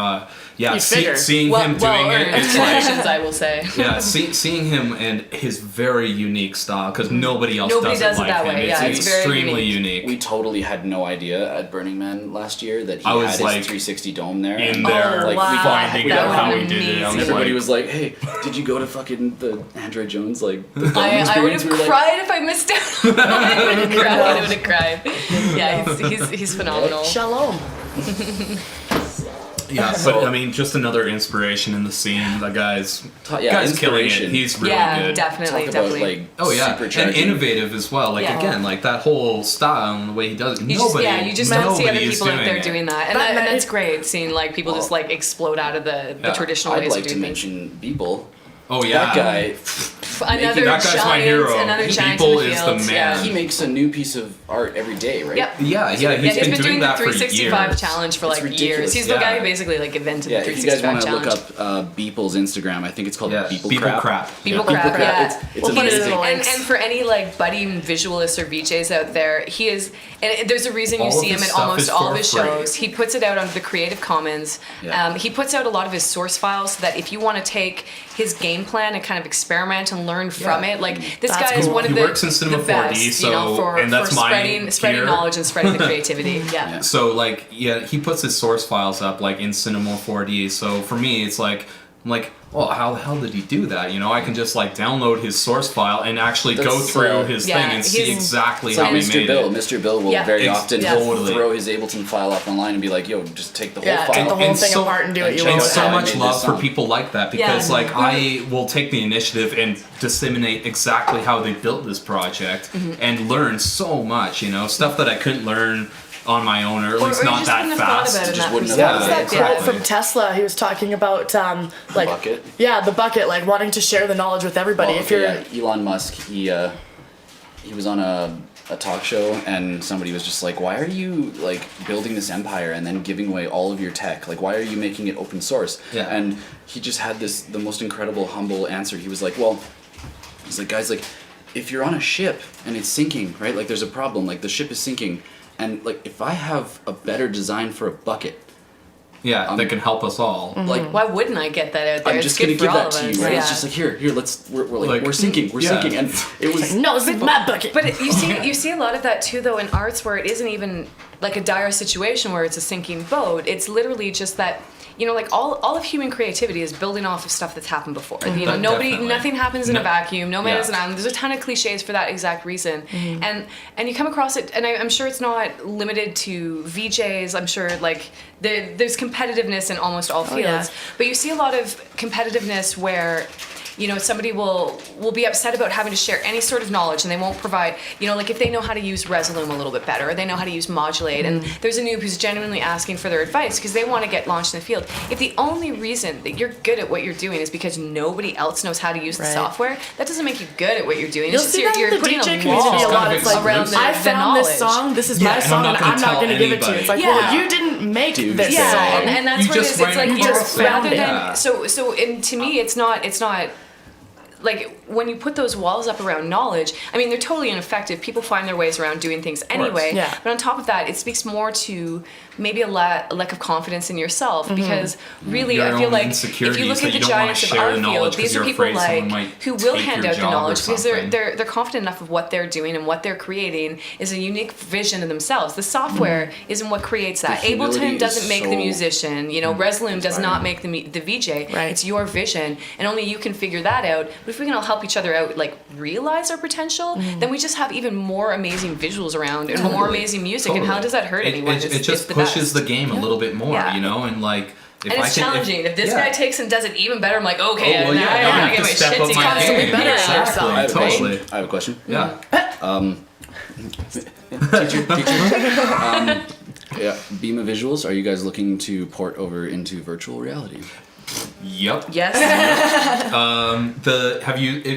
yeah, You figure. seeing him doing it, it's like connections, I will say. yeah, seeing him and his very unique style, because nobody else Nobody does it like that him. way, yeah, It's it's very extremely unique. unique. We totally had no idea at Burning Man last year that he I had was his like 360 dome there. in and there, like, wow. finding That out how would've he been did it. I was amazing. everybody like, was like, "Hey, did you go to fucking the Android Jones like the dome I would experience?" have We were like, cried if I missed out. I would have cried. Yeah, he's phenomenal. Shalom. yeah, but I mean, just another inspiration in the scene. The guy's guy's killing it. inspiration. He's really Yeah, good. definitely, Talk definitely. about like Oh yeah, and supercharging. innovative as well. Like Yeah. again, like that whole style and the way he does it. You Nobody, just don't see other nobody is people out there it. doing that, and, and that's great. Seeing like people just like explode out of the traditional I'd ways like of to doing things. mention Beeple. Oh yeah, That guy, Another that guy's my giant, hero. another giant People in the is the fields. man. Yeah. he makes a new piece of art every day, right? Yep. Yeah, Yeah, he's he's been doing the that for 365 years. challenge for It's like ridiculous. years. He's the Yeah. guy who basically like invented Yeah, the if you guys 365 want to challenge. look up Beeple's Instagram, I think it's called Yeah, Beeple People Crap. crap. People Yeah. crap, yeah. It's We'll put it in amazing. the And, links. and for any like budding visualists or VJs out there, he is, and there's a reason you All of see him his in stuff almost is all for of his free. shows. He puts it out under the Creative Commons. Yeah. He puts out a lot of his source files so that if you want to take his game plan and kind of experiment and learn from it, like this That's guy is cool. one of He the, works in Cinema the best, 4D, you know, so- for, and that's for my spreading gear. knowledge and spreading the creativity. Yeah. So like yeah, he puts his source files up like in Cinema 4D. So for me, it's like I'm like, well, how the hell did he do that? You know, I can just like download his source file and actually go That's, through his yeah, thing and see he's- exactly It's how like he Mr. made Bill. it. Mr. Bill will Yeah. very Ex- often totally. throw his Ableton file up online and be like, "Yo, just take the whole Yeah, file." take the whole And thing so- apart and do what you and want And with so it. much made this love for song. people like that because Yeah. like I will take the initiative and disseminate exactly how they built this project and learn so much, you know, stuff that I couldn't learn on my own, or at Or least you not just that wouldn't have thought fast. about it in Just that wouldn't have What Yeah, was that exactly. quote from Tesla? He was talking about like bucket? Yeah, the bucket, like wanting to share the knowledge with everybody. Well, if you're okay, yeah, Elon Musk, he was on a talk show and somebody was just like, "Why are you like building this empire and then giving away all of your tech? Like, why are you making it open source?" Yeah. And he just had the most incredible, humble answer. He was like, "Well, he's like, guys, like, if you're on a ship and it's sinking, right? Like, there's a problem. Like, the ship is sinking, and like, if I have a better design for a bucket, Yeah, that can help us all. like." Why wouldn't I get that out there? I'm It's just good gonna for give all that of to us. you, right? Yeah. It's just like here, we're Like, sinking, we're yeah. sinking, and it was no, this is my bucket. But you see a lot of that too, though, in arts where it isn't even like a dire situation where it's a sinking boat. It's literally just that, you know, like all of human creativity is building off of stuff that's happened before. You know, Definitely. nothing happens in a vacuum. No man Yeah. is an island. There's a ton of cliches for that exact reason, and you come across it, and I'm sure it's not limited to VJs. I'm sure like there's competitiveness in almost all fields, yeah. but you see a lot of competitiveness where somebody will be upset about having to share any sort of knowledge, and they won't provide, like if they know how to use Resolume a little bit better, or they know how to use Modulate, and there's a noob who's genuinely asking for their advice because they want to get launched in the field. If the only reason that you're good at what you're doing is because nobody else knows how to use the software, that doesn't make you good at what you're doing. You'll It's see just that you're in the putting DJ a community wall a lot. It's like, around the I found knowledge. this song, this is Yeah, my and song, I'm and not I'm gonna not going to tell give it to you. It's like, anybody. well, Yeah. you didn't make Dude, this yeah. song. And that's You what it just is. It's ran like across you it. just rather than Yeah. so and to me it's not like when you put those walls up around knowledge, I mean they're totally ineffective. People find their ways around doing things anyway. Yeah. But on top of that, it speaks more to maybe a lack of confidence in yourself because really Your I feel own like if you insecurities look that at the you don't wanna giants of share our the knowledge field, these 'cause are you're people afraid someone like might who will take hand your out the job or knowledge because something. they're confident enough of what they're doing and what they're creating is a unique vision of themselves. The software isn't what creates that. The humility Ableton is doesn't make the so musician. Resolume does not make the VJ. Right. It's your vision, and only you can figure that out. But if we can all help each other out, like realize our potential, then we just have even more amazing visuals around and more amazing music. And how does that hurt anyone? It just pushes the game a little bit more, Yeah. and like. If And I it's can, challenging. If this yeah. guy takes and does it even better, I'm like, okay, Oh, well, yeah, now I now I gotta have get to my step shit up my constantly game. better at Exactly. yourself. I have a Totally. question. I have a question. Yeah. Teacher. Yeah, Beama Visuals, are you guys looking to port over into virtual reality? Yep. Yes.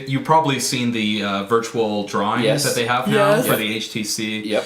You've probably seen the virtual drawings Yes. that they have now Yes. for the HTC. Yep.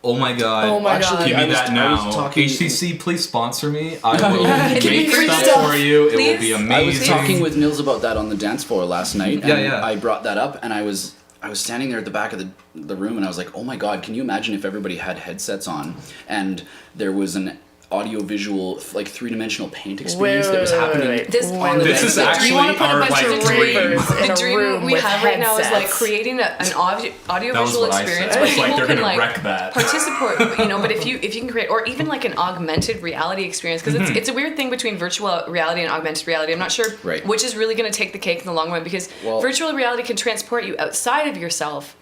Oh my god. Oh my Actually, God. Give I me was- that I now. was talking- HTC, please sponsor me. I will Give me make free stuff stuff. for you. It will Please. be I was amazing. talking with Nils about that on the dance floor last night, and Yeah. I brought that up, and I was standing there at the back of the room, and I was like, oh my god, can you imagine if everybody had headsets on, and there was an audio-visual, like, three-dimensional paint experience that was happening This- on the This dance is floor. actually You wanna put a our bunch like of dream. ravers in The a dream room we with have right now is like headsets. creating an That audio was visual what I experience said. where It's like people they're can gonna like wreck that. participate, but if you can create, or even like an augmented reality experience, because it's a weird thing between virtual reality and augmented reality. I'm not sure Right. which is really going to take the cake in the long run, because Well- virtual reality can transport you outside of yourself.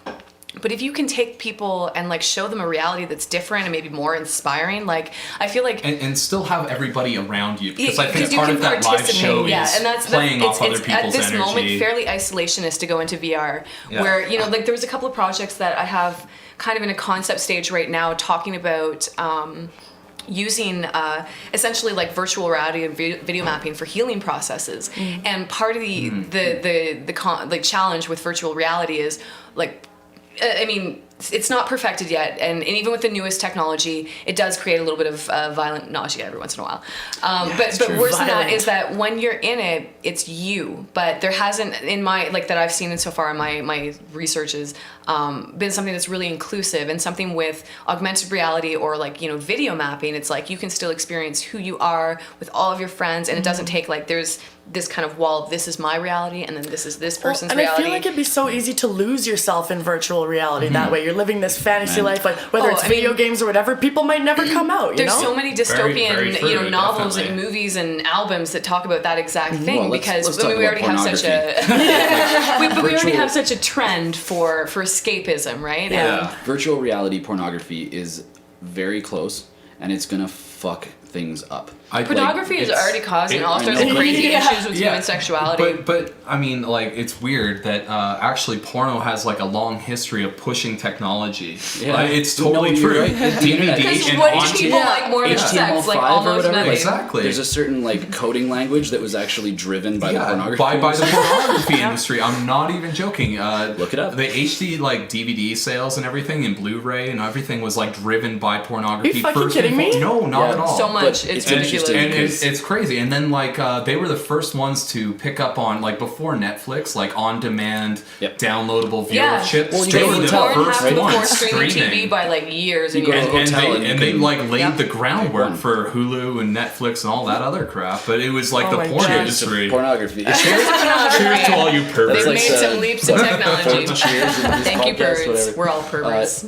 But if you can take people and like show them a reality that's different and maybe more inspiring, like I feel like And still have everybody around you, because I think because you part can of that live participate, show is and that's playing off other it's people's at this energy. moment fairly isolationist to go into VR, Yeah. where like there was a couple of projects that I have kind of in a concept stage right now talking about using essentially like virtual reality and video mapping for healing processes. And part of the challenge with virtual reality is like, I mean, it's not perfected yet, and even with the newest technology, it does create a little bit of violent nausea every once in a while. But worse than that Violent. is that when you're in it, it's you. But there hasn't, in my that I've seen so far in my researches, been something that's really inclusive, and something with augmented reality or like video mapping. It's like you can still experience who you are with all of your friends, and it doesn't take like there's this kind of wall. This is my reality, and then this is this person's and reality. I feel like it'd be so easy to lose yourself in virtual reality that way. You're living this fantasy life, like whether it's video games or whatever, people might never come out, There's so many dystopian, Very true, novels definitely. and movies and albums that talk about that exact thing, Well, let's because talk we about already have such a pornography. we already have such a trend for escapism, right? Yeah. Virtual reality pornography is very close, and it's gonna fuck things up. Pornography is already causing all I sorts of know. crazy Yeah. issues with human sexuality. But I mean, like, it's weird that actually porno has like a long history of pushing technology. Yeah. Like, it's totally No, you're true. right. DVD Because and what on do people like more than sex? Like HTML5 or almost whatever. nothing. Exactly. There's a certain like coding language that was actually driven by the Yeah, pornography. by the industry. pornography industry. I'm not even joking. Look it up. The HD like DVD sales and everything, and Blu-ray and everything was like driven by pornography. Are you fucking first kidding and me? No, not Yeah. at all. So much. But It's it's ridiculous. interesting And because- it's crazy. And then like they were the first ones to pick up on, like, before Netflix, like on-demand Yep. downloadable Yeah. viewership. Well, you they go were to the the hotel, porn first happened before ones streaming streaming. TV by like years and You go to years. a And hotel they, you and they can- like laid Yep. the groundwork One. for Hulu and Netflix and all that other crap. But it was like Oh the my porn God. industry. Pornography. Cheers to all you perverts. They've like made some leaps in technology. Cheers in this Thank you, podcast, birds. whatever. We're all perverts.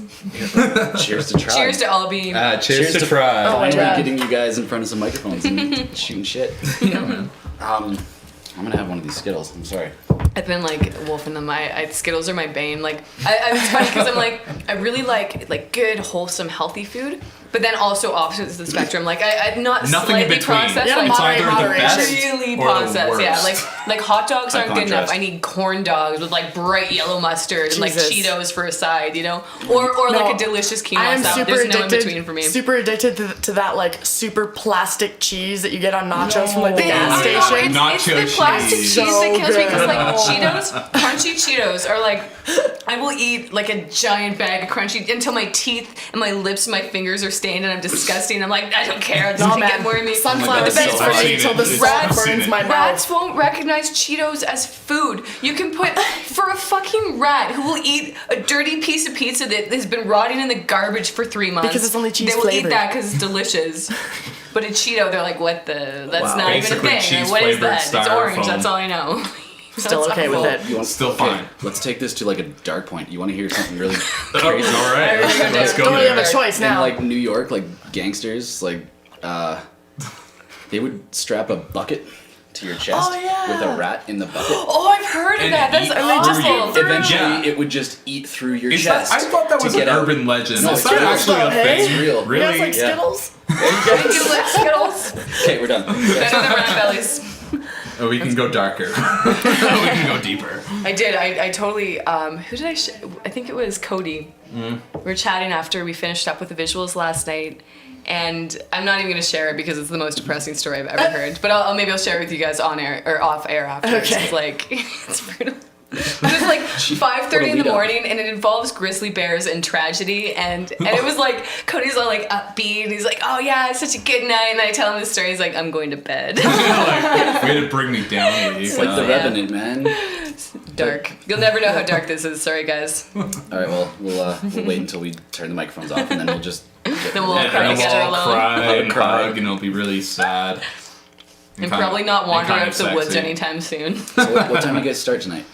Cheers to try. Cheers to all being. cheers to try. Oh my Finally God. getting you guys in front of some microphones and shooting shit. Yeah, man. I'm gonna have one of these Skittles. I'm sorry. I've been like wolfing them. Skittles are my bane. Like, it's funny because I'm like, I really like good, wholesome, healthy food, but then also opposites of the spectrum. Like I not Nothing in slightly between. processed. Yeah, like It's either the moderation. best really or processed. the Yeah, worst. like hot dogs aren't good enough. contrast. I need corn dogs with like bright yellow mustard and like Jesus. Cheetos for a side, you know, or No, like a delicious I quinoa am salad. super There's no in addicted. between for me. Super addicted to that like super plastic cheese that you get on nachos from like the They- gas I know, station. it's the Nacho plastic cheese. cheese that kills me because like So Cheetos, crunchy Cheetos are like, I will eat like a giant bag of crunchy until my teeth and my lips and my fingers are stained and I'm disgusting. I'm like, I don't care. It's No, gonna man. get more in me. Sunflower that's stays so for funny. me till the It's sweat fascinating. burns my mouth. Rats won't recognize Cheetos as food. You can put for a fucking rat who will eat a dirty piece of pizza that has been rotting in the garbage for 3 months. Because it's only cheese They will flavored. eat that because it's delicious. But a Cheeto, they're like, what the? That's Wow. not Basically even a thing. cheese Like, what is flavored that? It's orange. styrofoam. That's all I know. Still That's okay with awful. it. You want, Still okay, fine. Let's take this to like a dark point. You want to hear something really Oh, all crazy? right. Alright, we're Let's gonna go Don't really have there. a choice In now. like New York, like gangsters, like they would strap a bucket to your chest Oh, yeah. with a rat in the bucket. Oh, I've heard of And that. That's eat awful. through you. Eventually, Yeah. it would just eat through your Is that, chest. I thought that to was an get out. urban legend. No, Is it's that real. actually a Hey? thing? It's real. You Really? guys like Yeah. Skittles? You like Skittles? Okay, we're done. Better than rat bellies. Oh, we can go darker. We can go deeper. I did. I totally. Who did I? I think it was Cody. We were chatting after we finished up with the visuals last night, and I'm not even gonna share it because it's the most depressing story I've ever heard. But maybe I'll share it with you guys on air or off air after. Okay. It's like it's brutal. It was like 5:30 in the lead up. morning, and it involves grizzly bears and tragedy, and it was like Cody's all like upbeat, and he's like, "Oh yeah, it's such a good night." And then I tell him the story. He's like, "I'm going to bed." Like, way to bring me down, Leigh. It's like the Yeah. Revenant, man. Dark. You'll never know how dark this is. Sorry, guys. All right, well, we'll wait until we turn the microphones off, and then we'll just. Then we'll all And cry we'll together all alone. cry and Cry. hug, and it'll be really sad. And kind probably of- not and wander kind out of of the woods sexy. anytime soon. So what time do you guys start tonight?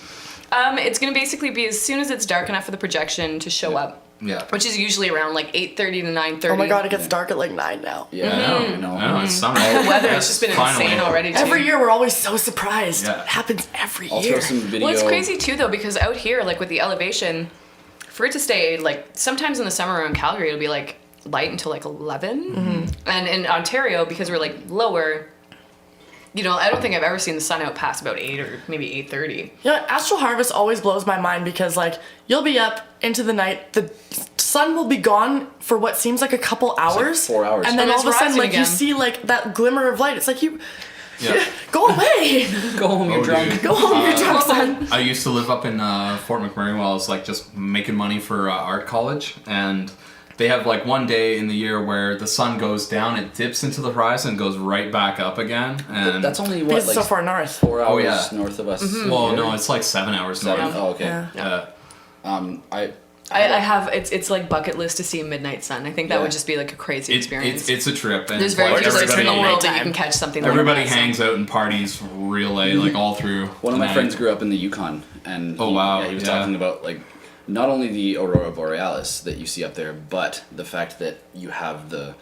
It's gonna basically be as soon as it's dark enough for the projection to show up, Yeah. which is usually around like 8:30 to 9:30. Oh my god, it gets dark at like 9 now. Yeah, I know. It's summer. The weather Yes, has just been finally. insane already too. Every year we're always so surprised. Yeah. It happens every I'll year. throw some video. Well, it's crazy too though because out here, like with the elevation, for it to stay like sometimes in the summer around Calgary, it'll be like light until like 11, and in Ontario because we're like lower. You know, I don't think I've ever seen the sun out past about 8 or maybe 8:30. You know, Astral Harvest always blows my mind because, like, you'll be up into the night, the sun will be gone for what seems like a couple hours. 4 hours. And then And all of a it's sudden, rising like, you again. see, like, that glimmer of light. It's like, Yeah. go away. Go home, you're Oh, drunk. dude. Go home, you're drunk, son. I used to live up in Fort McMurray while I was like just making money for art college, and they have like one day in the year where the sun goes down, it dips into the horizon, goes right back up again, and That's only what, Because like it's so far north. 4 hours Oh, yeah. north of us. well, no, it's like 7 hours north. Seven? Oh, okay. Yeah. I have it's like bucket list to see a midnight sun. I think that Yeah. would just be like a crazy experience. It's a trip, and There's very like, few places in the everybody- world that you can catch something like Everybody that. so- hangs out and parties real late, like all through. One of the my night. friends grew up in the Yukon, and Oh, wow, he was yeah. talking about like not only the aurora borealis that you see up there, but the fact that you have the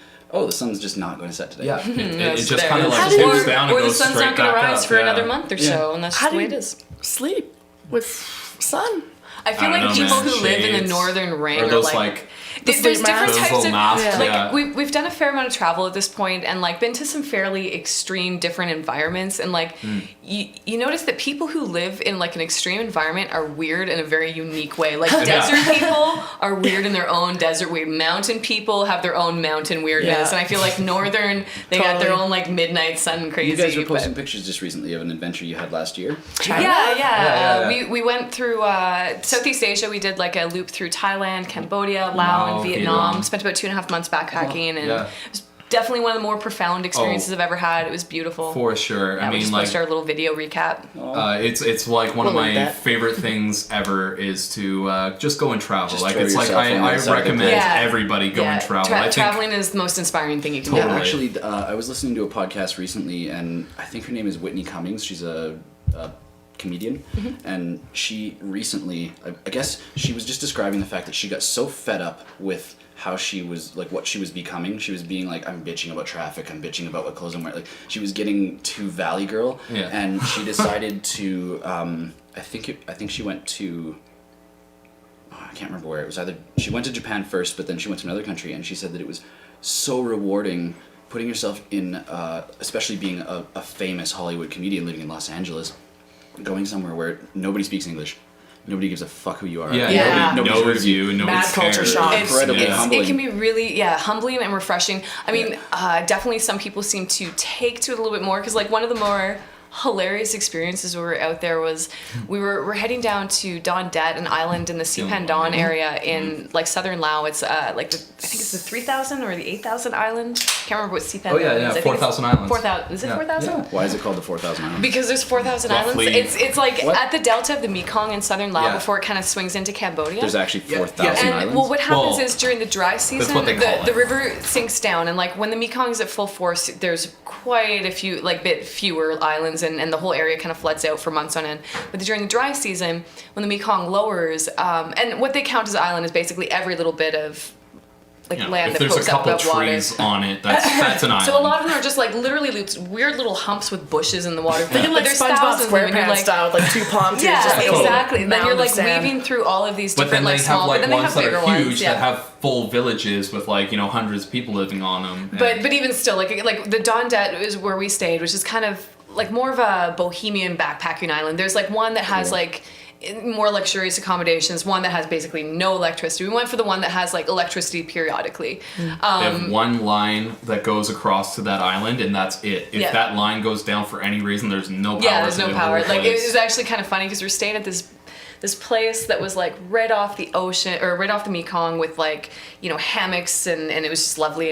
sun's just not going to set today. Yeah, it That's just fair. kind of How like do you- dips down and or the goes sun's straight not gonna back rise up. for yeah. another month or so, and that's How just the do way you it is. sleep with sun? I feel I like don't know, people man. who live in the Shades. northern ring Or are those like The there's sleep different masks? types Those of little masks, Yeah. like yeah. we've done a fair amount of travel at this point and like been to some fairly extreme different environments and like you notice that people who live in like an extreme environment are weird in a very unique way. Like desert people are weird in their own desert way. Mountain people have their own mountain weirdness, Yeah. and I feel like northern they got their Totally. own like midnight sun crazy. You guys were but- posting pictures just recently of an adventure you had last year. China? Yeah. Yeah. We went through Southeast Asia. We did like a loop through Thailand, Cambodia, Laos, Wow, and Vietnam. Vietnam. Spent about 2.5 months backpacking, and Yeah. it was definitely one of the more profound experiences I've ever had. It was beautiful. For sure. Yeah, I we mean, just like, posted our little video recap. it's like one of We'll link my that. favorite things ever is to just go and travel. Just Like throw it's like yourself on I the side of the recommend cliff. Yeah. everybody go and travel. I think Traveling is the most inspiring thing you can Totally. do. Actually, I was listening to a podcast recently, and I think her name is Whitney Cummings. She's a comedian, and she recently, I guess, she was just describing the fact that she got so fed up with how she was, like, what she was becoming. She was being like, I'm bitching about traffic, I'm bitching about what clothes I'm wearing. Like, she was getting too Valley Girl, Yeah. and she decided to, I think she went to, I can't remember where. It was either she went to Japan first, but then she went to another country, and she said that it was so rewarding putting yourself in, especially being a famous Hollywood comedian living in Los Angeles, going somewhere where nobody speaks English. Nobody gives a fuck who you are. Yeah. Nobody Nobody's heard knows of you. Nobody Mad cares. culture shock. Incredibly humbling. It can be really, humbling and refreshing. I mean, definitely some people seem to take to it a little bit more because, like, one of the more hilarious experiences we were out there was we're heading down to Don Dat, an island in the Sipandan area in like southern Laos. It's I think it's the 3,000 or the 8,000 island. Can't remember what Sipandan Oh, yeah, is. yeah, I think 4,000 islands. 4,000. Is it 4,000? Yeah. Why is it called the 4,000 Islands? Because there's 4,000 islands. Roughly. It's like What? at the delta of the Mekong in southern Laos Yeah. before it kind of swings into Cambodia. There's actually Yeah. 4,000 And, islands? Well, what happens Well, is during the dry season, what they call the it. river sinks down, and like when the Mekong is at full force, there's quite a few, like bit fewer islands, and the whole area kind of floods out for months on end. But during the dry season, when the Mekong lowers, and what they count as an island is basically every little bit of like land if that there's a pokes up couple above water. trees on it, that's an island. So a lot of them are just like literally weird little humps with bushes in the water. Thinking like there's SpongeBob thousands of them, and you're SquarePants like, style with like two palm trees. yeah, just like a exactly. And then you're mound of like sand. weaving through all of these But then different they like small, have like but then they ones have that bigger are huge ones. that have full villages with like hundreds of people living on them. But even still, like the Don Dat is where we stayed, which is kind of like more of a bohemian backpacking island. There's like one that has like more luxurious accommodations, one that has basically no electricity. We went for the one that has like electricity periodically. they have one line that goes across to that island, and that's it. If Yeah. that line goes down for any reason, there's no power. Yeah, there's to no the power. whole Like it place. was actually kind of funny because we're staying at this place that was like right off the ocean or right off the Mekong with like hammocks and it was just lovely.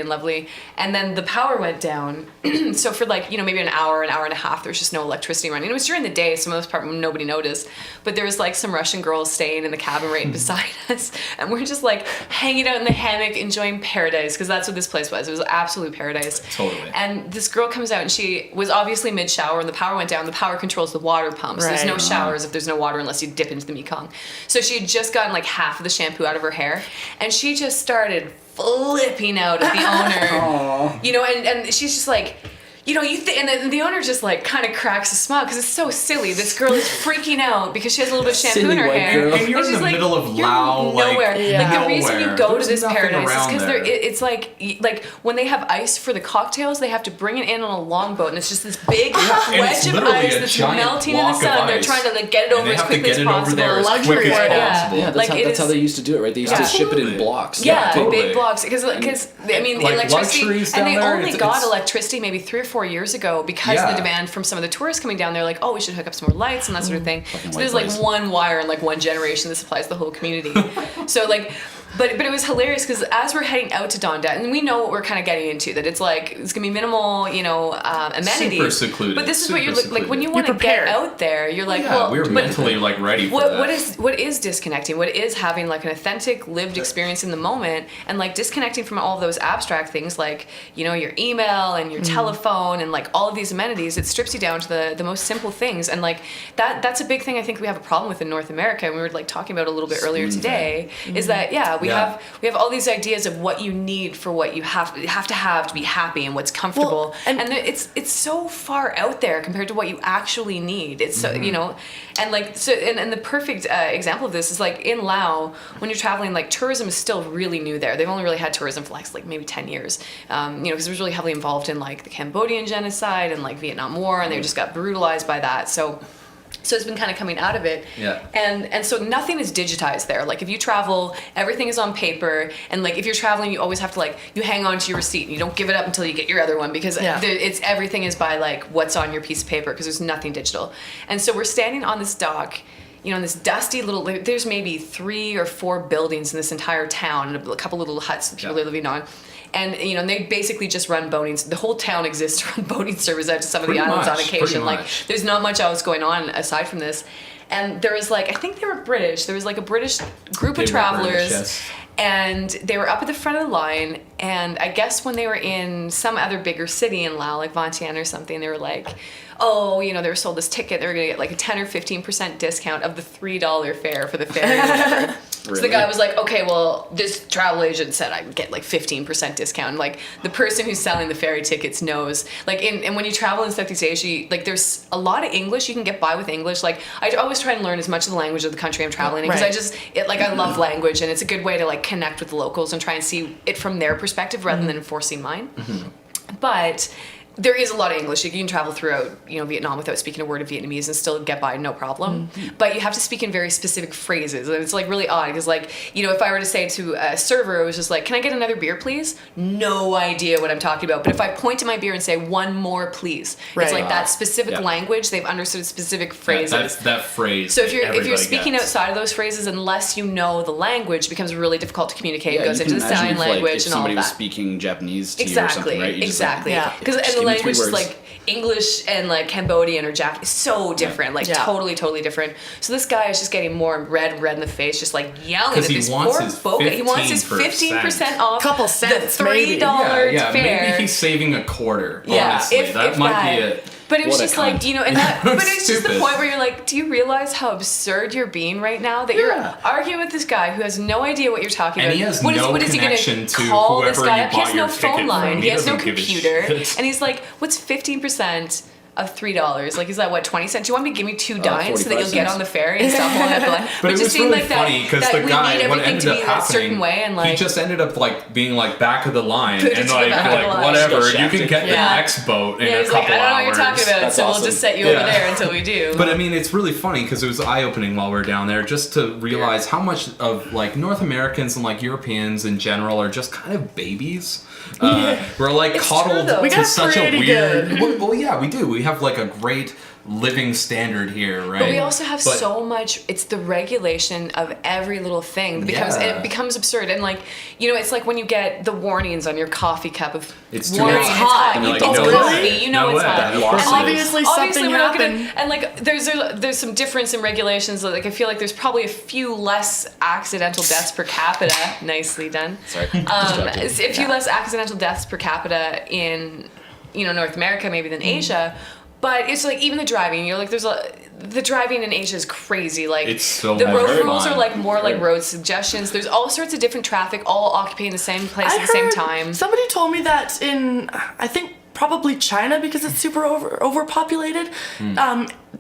And then the power went down, so for like maybe an hour and a half there was just no electricity running. It was during the day, so most part nobody noticed. But there was like some Russian girls staying in the cabin right beside us, and we're just like hanging out in the hammock enjoying paradise because that's what this place was. It was absolute paradise. Totally. And this girl comes out and she was obviously mid shower and the power went down. The power controls the water pumps. There's no Right. showers if there's no water unless you dip into the Mekong. So she had just gotten like half of the shampoo out of her hair, and she just started flipping out at the owner. And she's just like, and then the owner just like kind of cracks a smile because it's so silly. This girl is freaking out because she has a little bit of shampoo in Silly her white hair. girl. And you're in she's the like, middle of you're Laos, nowhere. Yeah. Like the reason you nowhere. go There's to this nothing paradise is around because there. it's like when they have ice for the cocktails, they have to bring it in on a longboat, and it's just this big and wedge it's of literally ice a that's giant melting in the block of sun. They're ice. trying to like get it And over they as have to quickly get as it over possible. there as Luxury quick as for it, yeah. possible. Yeah, Like, that's how they used to do it, right? They used to ship it in Totally. blocks. Yeah, totally. big blocks because I mean Like electricity, luxuries and they down there, only it's- got it's- electricity maybe 3 or 4 years ago because of Yeah. the demand from some of the tourists coming down. They're like, oh, we should hook up some more lights and that sort of thing. So white there's like lights. one wire in like one generation that supplies the whole community. So like. But it was hilarious because as we're heading out to Don Dat, and we know what we're kind of getting into, that it's gonna be minimal, amenities. Super secluded, But this is what super you're like when you want to get prepared. out there, you're like, Yeah, well, we were but- mentally like ready for that. what is disconnecting? What is having like an authentic lived experience in the moment, and like disconnecting from all of those abstract things like your email and your telephone and like all of these amenities? It strips you down to the most simple things, and like that's a big thing I think we have a problem with in North America. And we were like talking about it a little bit earlier today. Is that we have all these ideas of what you need for what you have to have to be happy and what's comfortable, and it's so far out there compared to what you actually need. It's so and like so and the perfect example of this is like in Laos when you're traveling, like tourism is still really new there. They've only really had tourism for like maybe 10 years, because it was really heavily involved in like the Cambodian genocide and like Vietnam War, and they just got brutalized by that. So it's been kind of coming out of it. Yeah. And so nothing is digitized there. Like if you travel, everything is on paper. And like if you're traveling, you always have to you hang on to your receipt and you don't give it up until you get your other one because everything is by like what's on your piece of paper because there's nothing digital. And so we're standing on this dock, in this dusty little, there's maybe 3 or 4 buildings in this entire town and a couple little huts that people are living on. And they basically just run boating. The whole town exists to run boating service out to some of the islands on occasion. Like there's not much else going on aside from this. And there was I think they were British. There was like a British group of travelers. Yes. And they were up at the front of the line. And I guess when they were in some other bigger city in Laos, like Vientiane or something, they were like, oh, they were sold this ticket. They were going to get like a 10 or 15% discount of the $3 fare for the ferry or whatever. So the guy was like, okay, well, this travel agent said I would get like 15% discount. Like the person who's selling the ferry tickets knows, like, and when you travel in Southeast Asia, like there's a lot of English. You can get by with English. Like I always try and learn as much of the language of the country I'm traveling in because I love language, and it's a good way to like connect with the locals and try and see it from their perspective rather than enforcing mine. But there is a lot of English. You can travel throughout, Vietnam without speaking a word of Vietnamese and still get by, no problem. But you have to speak in very specific phrases, and it's like really odd because, like, if I were to say to a server, it was just like, "Can I get another beer, please?" No idea what I'm talking about. But if I point to my beer and say, "One more, please," it's like that specific language. They've understood specific phrases. That phrase. So if you're speaking outside of those phrases, unless you know the language, it becomes really difficult to communicate. It goes into the sign language and all of that. If somebody was speaking Japanese to you or something, right? Exactly. Because the language is like English and like Cambodian or Japanese, so different, like totally different. So this guy is just getting more red in the face, just like yelling at this poor folk. He wants his 15% off, couple cents, the $3 fare. Maybe he's saving a quarter. Yeah, honestly, that might be it. But it was just like, and that, but it's just the point where you're like, do you realize how absurd you're being right now? That you're arguing with this guy who has no idea what you're talking about. And he has what no is he connection to call this whoever guy you up? He has bought no your phone ticket line. from. He has no doesn't give a computer. shit. And he's like, what's 15% of $3? Like, is that what, 20 cents? Do you want me to give me 2 dimes so that you'll get on the ferry and stop pulling up the line? But it was really funny because the guy, what ended up happening, certain way, and like, he just ended up like being like back of the line Put it and to the like back of the line. whatever, you can get the next boat in a he's couple like, I don't know what hours. you're talking about, That's so awesome. we'll just set you over there until we do. But I mean, it's really funny because it was eye-opening while we were down there just to realize how much of like North Americans and like Europeans in general are just kind of babies. We're like It's coddled true, though. We to got such a pretty weird. good. Well, yeah, we do. We have like a great living standard here, right? But we also have so much. It's the regulation of every little thing because it becomes absurd. And like, it's like when you get the warnings on your coffee cup of It's too warning, hot. it's hot. And You you're get like, the no coffee, way. you know No it's way. hot. Of course And it is. Obviously something we're not gonna, happened. and like there's some difference in regulations. Like I feel like there's probably a few less accidental deaths per capita. Nicely done. Sorry. A few less accidental deaths per capita in North America maybe than Asia. But it's like even the driving, like the driving in Asia is crazy. Like It's so the road much rules fun. are like more like road suggestions. There's all sorts of different traffic all occupying the same place I at the same heard time. Somebody told me that in, I think probably China because it's super overpopulated.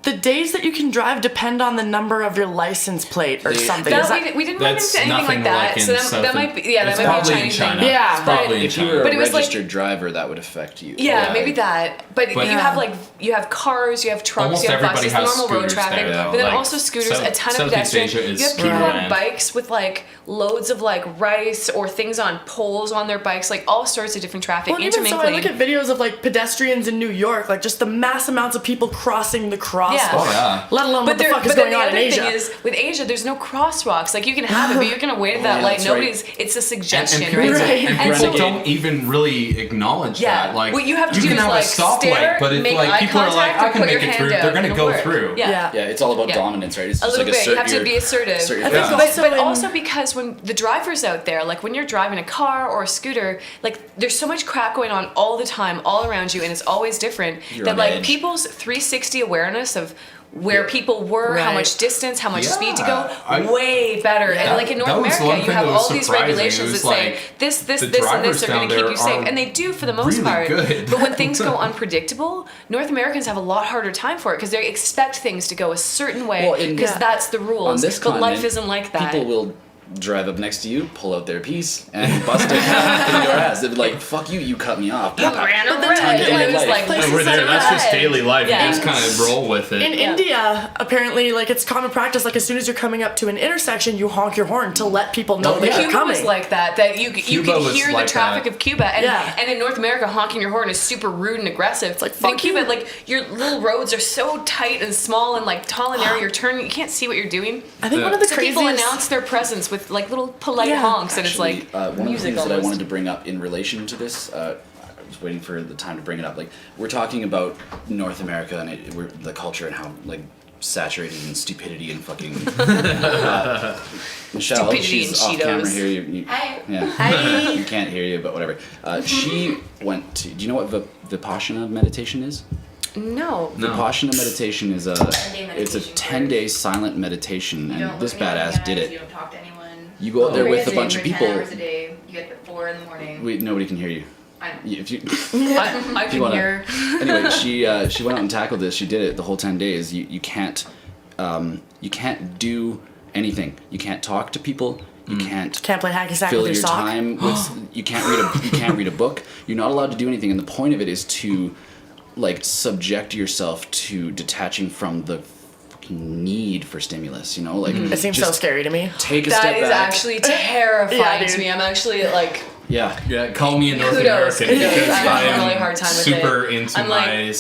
The days that you can drive depend on the number of your license plate or something. Is that, We didn't run That's into anything nothing like that. like So in that South might be it's that might be a probably in Chinese China. thing. Yeah, It's probably in If you were China. a But it was like- registered driver, that would affect you. Yeah, maybe that. But you have cars, you have trucks, Almost you have everybody buses, has normal road scooters traffic, there, though. but then Like, also scooters, a ton of Southeast pedestrians. Asia is You have people on screwed. bikes with like loads of like rice or things on poles on their bikes, like all sorts of different traffic well, even so, I intermingling. look at videos of like pedestrians in New York, like just the mass amounts of people crossing the crosswalk. Yeah. Oh, yeah. Let alone what the fuck is then going on in the other Asia. thing is, with Asia, there's no crosswalks. Like you can have it, but you're gonna wait at that yeah, light. that's right. Nobody's. It's a suggestion, And right? people, Right. and And people so- don't even really acknowledge Yeah. that. Like, What you have to do can is, have like, a stoplight, stare, but it's make like eye people are like, contact, or I can put your make it hand through. out. They're gonna It'll go work. through. Yeah. Yeah, it's all about Yeah. dominance, right? It's A just little like bit. You have to your- be assertive. assert your I think thoughts. also But in- also because when the driver's out there, like when you're driving a car or a scooter, like there's so much crap going on all the time, all around you, and it's always different. You're that on like edge. people's 360 awareness of where people were, how Right. much distance, how much Yeah, speed to go, I- way better. And like in North that was America, one you thing have that was all these surprising. regulations It that was say like, this, this, the this, and drivers this are going down to keep there you safe, are and they do for the most really part. good. But when things go unpredictable, North Americans have a lot harder time for it because they expect things to go a certain way Well, in- because Yeah. that's the On rules. this But life continent, isn't like that. People will drive up next to you, pull out their piece, and bust it in your ass. They'd be like, "Fuck you! You cut me off." You ran a But then red, take it and like it was like places Over there, like that's just red. daily life. Yeah. You just kind of roll with it. In India, apparently, like it's common practice. Like as soon as you're coming up to an intersection, you honk your horn to let people know that you're Cuba coming. was like that. That you Cuba could was hear like the traffic that. of Cuba, and Yeah. and in North America, honking your horn is super rude and aggressive. It's like, but in fuck Cuba, you. like your little roads are so tight and small and like tall and narrow. You're turning, you can't see what you're doing. I think one of the So craziest. people announce their presence with like little polite Yeah. honks, and it's like one of the music things that I almost. wanted to bring up in relation to this, I was waiting for the time to bring it up. Like we're talking about North America and the culture and how like saturated in stupidity and fucking. Michelle, Stupidity she's and off camera Cheetos. here. You, Hi. yeah, Hi. you can't hear you, but whatever. She went to. Do you know what Vipassana meditation is? No. Vipassana meditation is a. day It's a meditation 10-day silent meditation, You and don't this look anyone in the badass did eyes, it. You don't talk to anyone. You go out there with a Crazy. bunch of For 10 people. hours a day, you get up at 4 in the morning. Nobody can hear you. I know. If you, I can hear. Anyway, she went out and tackled this. She did it the whole 10 days. You can't do anything. You can't talk to people. You can't play hacky sack fill with your your sock. time with. You can't read a book. You're not allowed to do anything. And the point of it is to like subject yourself to detaching from the fucking need for stimulus. You know, like It seems so just scary to me. take a step That is back. actually terrifying Yeah, to dude. me. I'm actually like, Yeah. Yeah, call me a North Kudos, American kudos. because I have a I am really hard time with super it. into I'm like- my,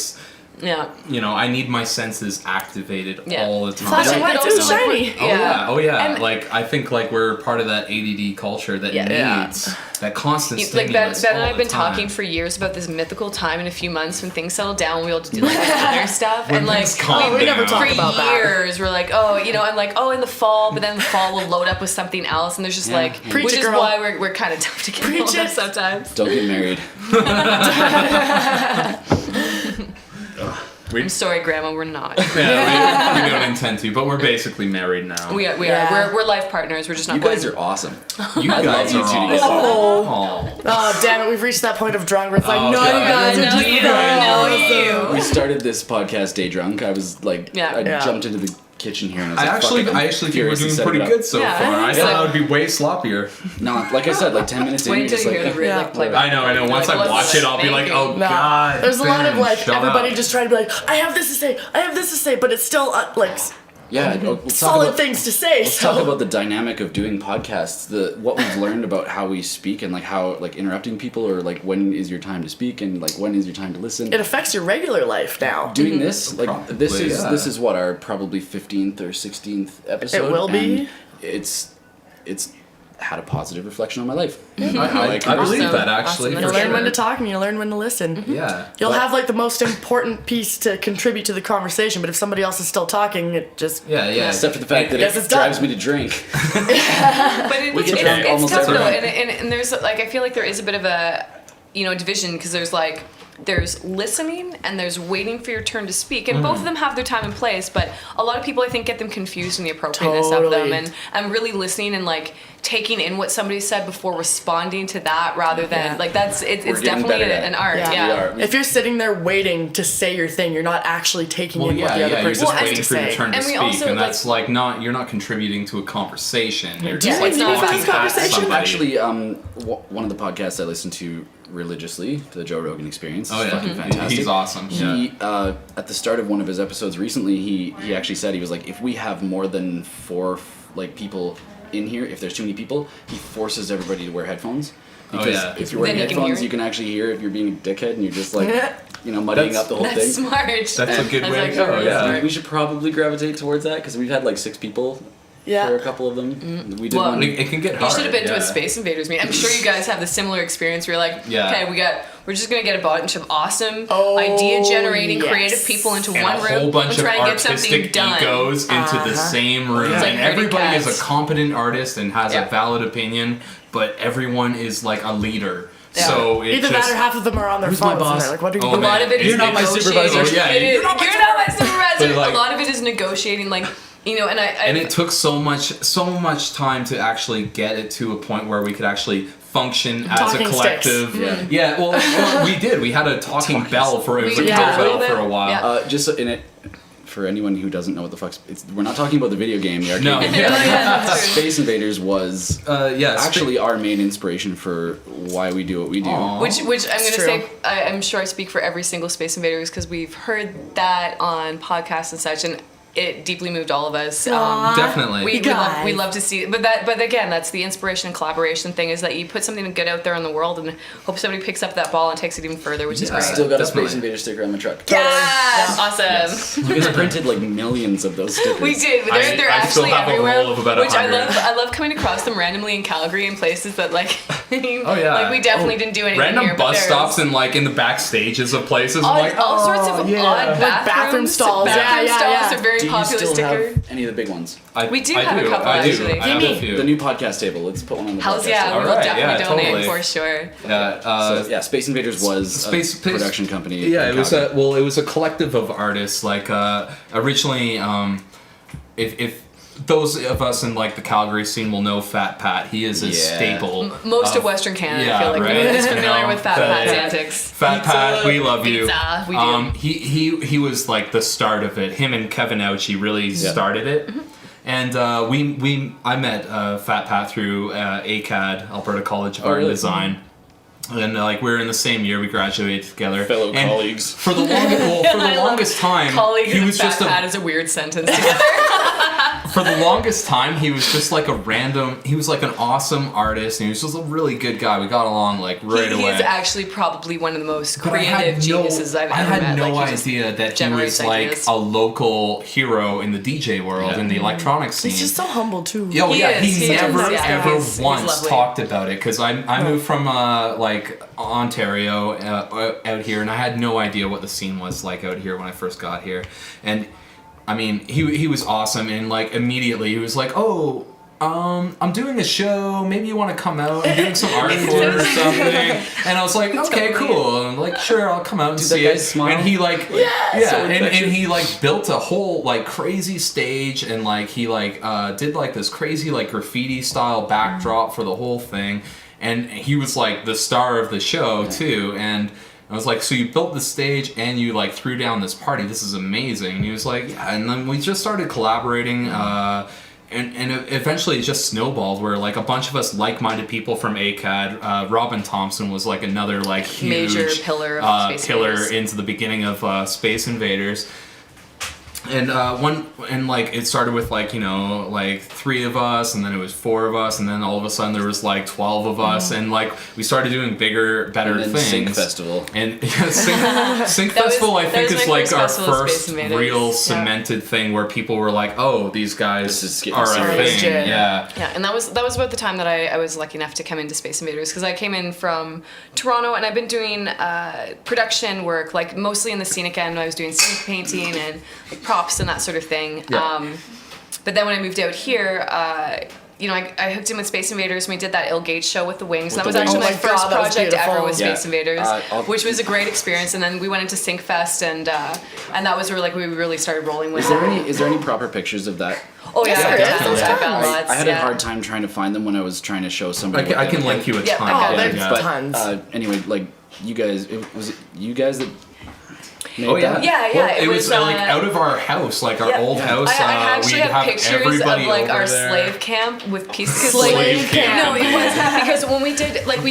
yeah. you know, I need my senses activated Yeah. all the time. Flashing But lights, also, ooh, like, shiny. Oh yeah. And- Like I think like we're part of that ADD culture that Yeah. needs that constant Like Ben, stimulus. Ben and I all have the been time. talking for years about this mythical time in a few months when things settle down, we'll be able to do like this other stuff. When And like things calm we never down. talk for about that. years, we're like, oh, you know, I'm like, oh, in the fall, but then the fall will load up with something else, and there's just Yeah. like, Preach which it, is girl. why we're kind of tough to get Preach hold of it. sometimes. Don't get married. I'm sorry, Grandma, we're not. Yeah, we don't intend to, but we're basically married now. We Yeah. are. We're life partners. We're just not. You guys going- are awesome. You I guys love you are two awesome. together. Oh. Oh, damn it. We've reached that point of drunk where it's like, Oh, no, God. you guys are No, just you so don't. awesome. We started this podcast day drunk. I was like, Yeah. I Yeah. jumped into the kitchen here and I was I like, actually fuck it, I'm think we're furious to doing set it pretty up. good so Yeah, far. I I thought think I would be way sloppier. No, like I said, like 10 minutes in, Wait you're until just you like, hear the real like playback. I know. Once I Like, watch it, I'll be like, oh No. god. There's a lot of Ben, like shut everybody up. just trying to be like, I have this to say, but it's still like yeah, we'll talk solid about, things to say. Let's So talk about the dynamic of doing podcasts, what we've learned about how we speak and like how like interrupting people or like when is your time to speak and like when is your time to listen. it affects your regular life now. Doing this, like Probably, this is what our probably 15th or 16th episode. It will be. and it's had a positive reflection on my life. I can believe Awesome. that actually. Awesome. You for learn when sure. to talk and you learn when to listen. Yeah. You'll But- have like the most important piece to contribute to the conversation, but if somebody else is still talking, it just Yeah. Except for the fact that Guess it it's done. drives me to drink. But it, We get it's, drunk it's almost tough every though, night. and there's like I feel like there is a bit of a division because there's listening and there's waiting for your turn to speak, and both of them have their time and place. But a lot of people I think get them confused in the appropriateness of them, Totally. and I'm really listening and like taking in what somebody said before responding to that rather than Yeah. like it's getting definitely better at it. an art. Yeah. Yeah. We are. if you're sitting there waiting to say your thing, you're not actually taking Well, in what the yeah, other you're person just has waiting to for your say. turn to And we speak, also, and like- that's like you're not contributing to a conversation. You're Do you just like need me for talking this at conversation? somebody. Actually, one of the podcasts I listen to religiously, the Joe Rogan Experience, Oh is yeah, fucking fantastic. he's awesome. Yeah. He at the start of one of his episodes recently, he actually said he was like, if we have more than 4 like people in here, if there's too many people, he forces everybody to wear headphones. Because yeah. if you're wearing Then you can headphones, hear you can actually hear if you're being a dickhead and you're just like, muddying That's- up the whole That's thing. smart. That's a good That's way to actually go. really Yeah. smart. We should probably gravitate towards that because we've had like 6 people Yeah. for a couple of them. We did Well, one. It can get You hard. should have been to yeah. a Space Invaders meeting. I'm sure you guys have the similar experience where you're like, Yeah. okay, we're just gonna get a bunch of awesome Oh, idea generating yes. creative people into And one a room whole bunch and of try to get something artistic done. egos into the same room, It's like and herding everybody is cats. a competent artist and has Yeah. a valid opinion, but everyone is like a leader. Yeah. So it Either just, that or half of them are on their Who's my phones. and boss? they're like, what are you Oh, A doing? lot of it is You're not my negotiating. supervisor. Yeah, It is- you're you're not my supervisor. But, like- a lot of it is negotiating, like and and it took so much time to actually get it to a point where we could actually function as Talking a collective. sticks. Yeah. Well, we did. We had a talking bell for it was a We- yeah. cowbell a little for a bit, while. yeah. Just in it, for anyone who doesn't know what the fuck's, we're not talking about the video game, the arcade No, game. yeah. that's true. Space Invaders was Yeah, actually our main inspiration for why we do what we do. Aw. Which I'm It's gonna true. say, I'm sure I speak for every single Space Invaders because we've heard that on podcasts and such, and it deeply moved all of us. Aw. Definitely. You We guys. love to see, but again, that's the inspiration and collaboration thing is that you put something good out there in the world and hope somebody picks up that ball and takes it even further, which is Yeah. great. Still got a Definitely. Space Invader sticker on my truck. Yes, awesome. You guys printed like millions of those stickers. We did. They're I still actually have a everywhere. roll of about which 100. I love coming across them randomly in Calgary in places that like. Oh yeah. Like we definitely didn't do anything Random here. but bus there's stops and like in the back stages of places. I'm all, like, all sorts of yeah. odd Like bathroom stalls. Bathroom Yeah, stalls yeah. are very Do you popular still sticker. have any of the big ones? We do have a couple, I do. actually. I have a Gimme. few. The new podcast table. Let's put one on the Hells podcast yeah, table. we will Alright, definitely yeah, donate totally. for sure. Yeah. So yeah, Space Invaders was a production company. Yeah, in it was Calgary. it was a collective of artists. Like originally, if those of us in like the Calgary scene will know Fat Pat. He is a staple. Most of Western Canada, I feel like, right? is familiar with Fat Pat's antics. Fat Pat, we love you. Pizza, we do. He was like the start of it. Him and Kevin Ouchie really started it. And I met Fat Pat through ACAD, Alberta College of Art and Design. And like we were in the same year, we graduated together. Fellow colleagues. For the longest time, colleague he was just Pat is a weird sentence together. For the longest time, he was just like he was like an awesome artist, and he was just a really good guy. We got along like right away. He's actually probably one of the most creative geniuses I've ever met. I had no like, idea that he was like a local hero in the DJ world, in the electronic scene. He's just so humble too. Oh yeah, he never ever he's once lovely. talked about it, because I moved from like Ontario out here, and I had no idea what the scene was like out here when I first got here. And I mean, he was awesome, and like immediately he was like, "Oh, I'm doing a show. Maybe you want to come out and doing some art for it or something." And I was like, "Okay, cool." And I'm like, "Sure, I'll come out and see it." Smile? And he like, and he like built a whole like crazy stage, and like he like did like this crazy like graffiti style backdrop for the whole thing, and he was like the star of the show too, and I was like, "So you built the stage and you like threw down this party. This is amazing." And he was like, "Yeah." And then we just started collaborating, and eventually it just snowballed where like a bunch of us like-minded people from ACAD. Robin Thompson was like another like huge major pillar of Space Invaders. into the beginning of Space Invaders. And like it started with like, you know, like 3 of us, and then it was 4 of us, and then all of a sudden there was like 12 of us, and like we started doing bigger, better and then things. Sync Festival. And Sync Festival, I think, is like our first real cemented thing where people were like, "Oh, these guys are a thing." Yeah. Yeah, and that was about the time that I was lucky enough to come into Space Invaders, because I came in from Toronto, and I've been doing production work, like mostly in the scenic end. I was doing scenic painting and like props and that sort of thing. Yeah. But then when I moved out here, you know, I hooked in with Space Invaders, and we did that Ill Gates show with the Wings. And that was actually my first project ever with Space Invaders, which was a great experience. And then we went into Sync Fest, and that was where like we really started rolling with it. Is there any proper pictures of that? Oh yeah, definitely. I've got lots. I had a hard time trying to find them when I was trying to show somebody. I can link you a ton. Oh, there's Yeah. tons. Anyway, like you guys, was it you guys that made Oh yeah, that? Yeah, Well, it it was was, like out of our house, like our old house. I actually we'd have have pictures everybody of like over our there. slave camp with pieces. Slave camp. No, it was because when we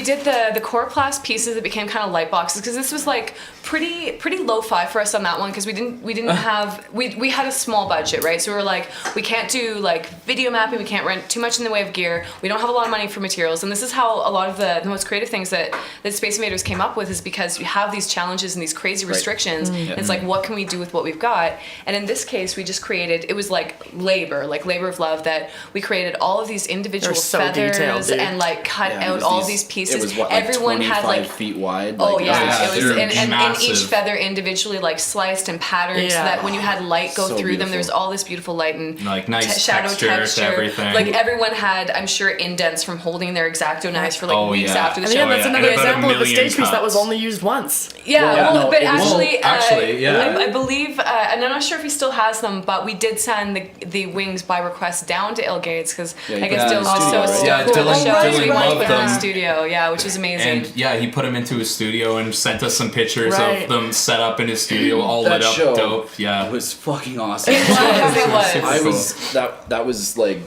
did the coroplast pieces that became kind of light boxes, because this was like pretty lo-fi for us on that one, because we didn't have we had a small budget, right? So we were like, we can't do like video mapping, we can't rent too much in the way of gear, we don't have a lot of money for materials, and this is how a lot of the most creative things that Space Invaders came up with, is because you have these challenges and these crazy restrictions. It's like, what can we do with what we've got? And in this case, we just created, it was like labor of love, that we created all of these individual so feathers detailed, dude. and like cut out all these pieces. It was what, everyone like 25 had like feet wide. Oh like, yeah, it was, they're and massive. each feather individually like sliced and patterned, so that when you had light go So through them, beautiful. there's all this beautiful light and Like nice shadow texture to everything. Like everyone had, I'm sure, indents from holding their X-Acto knives for like weeks after the And show. yeah, that's yeah, another and about a example of a million stage piece that was cuts. only used once. But it was- actually, yeah. I believe, and I'm not sure if he still has them, but we did send the Wings by request down to Ill Gates, because Yeah, you I put guess them in Dylan the was so studio, right? stoked Yeah, with the Dylan show, so we loved wanted to put them in the them. studio, yeah, which was amazing. And yeah, he put him into his studio and sent us some pictures Right. of them set up in his studio, all that lit up, show dope. Yeah, was fucking awesome. It was. I was that was like,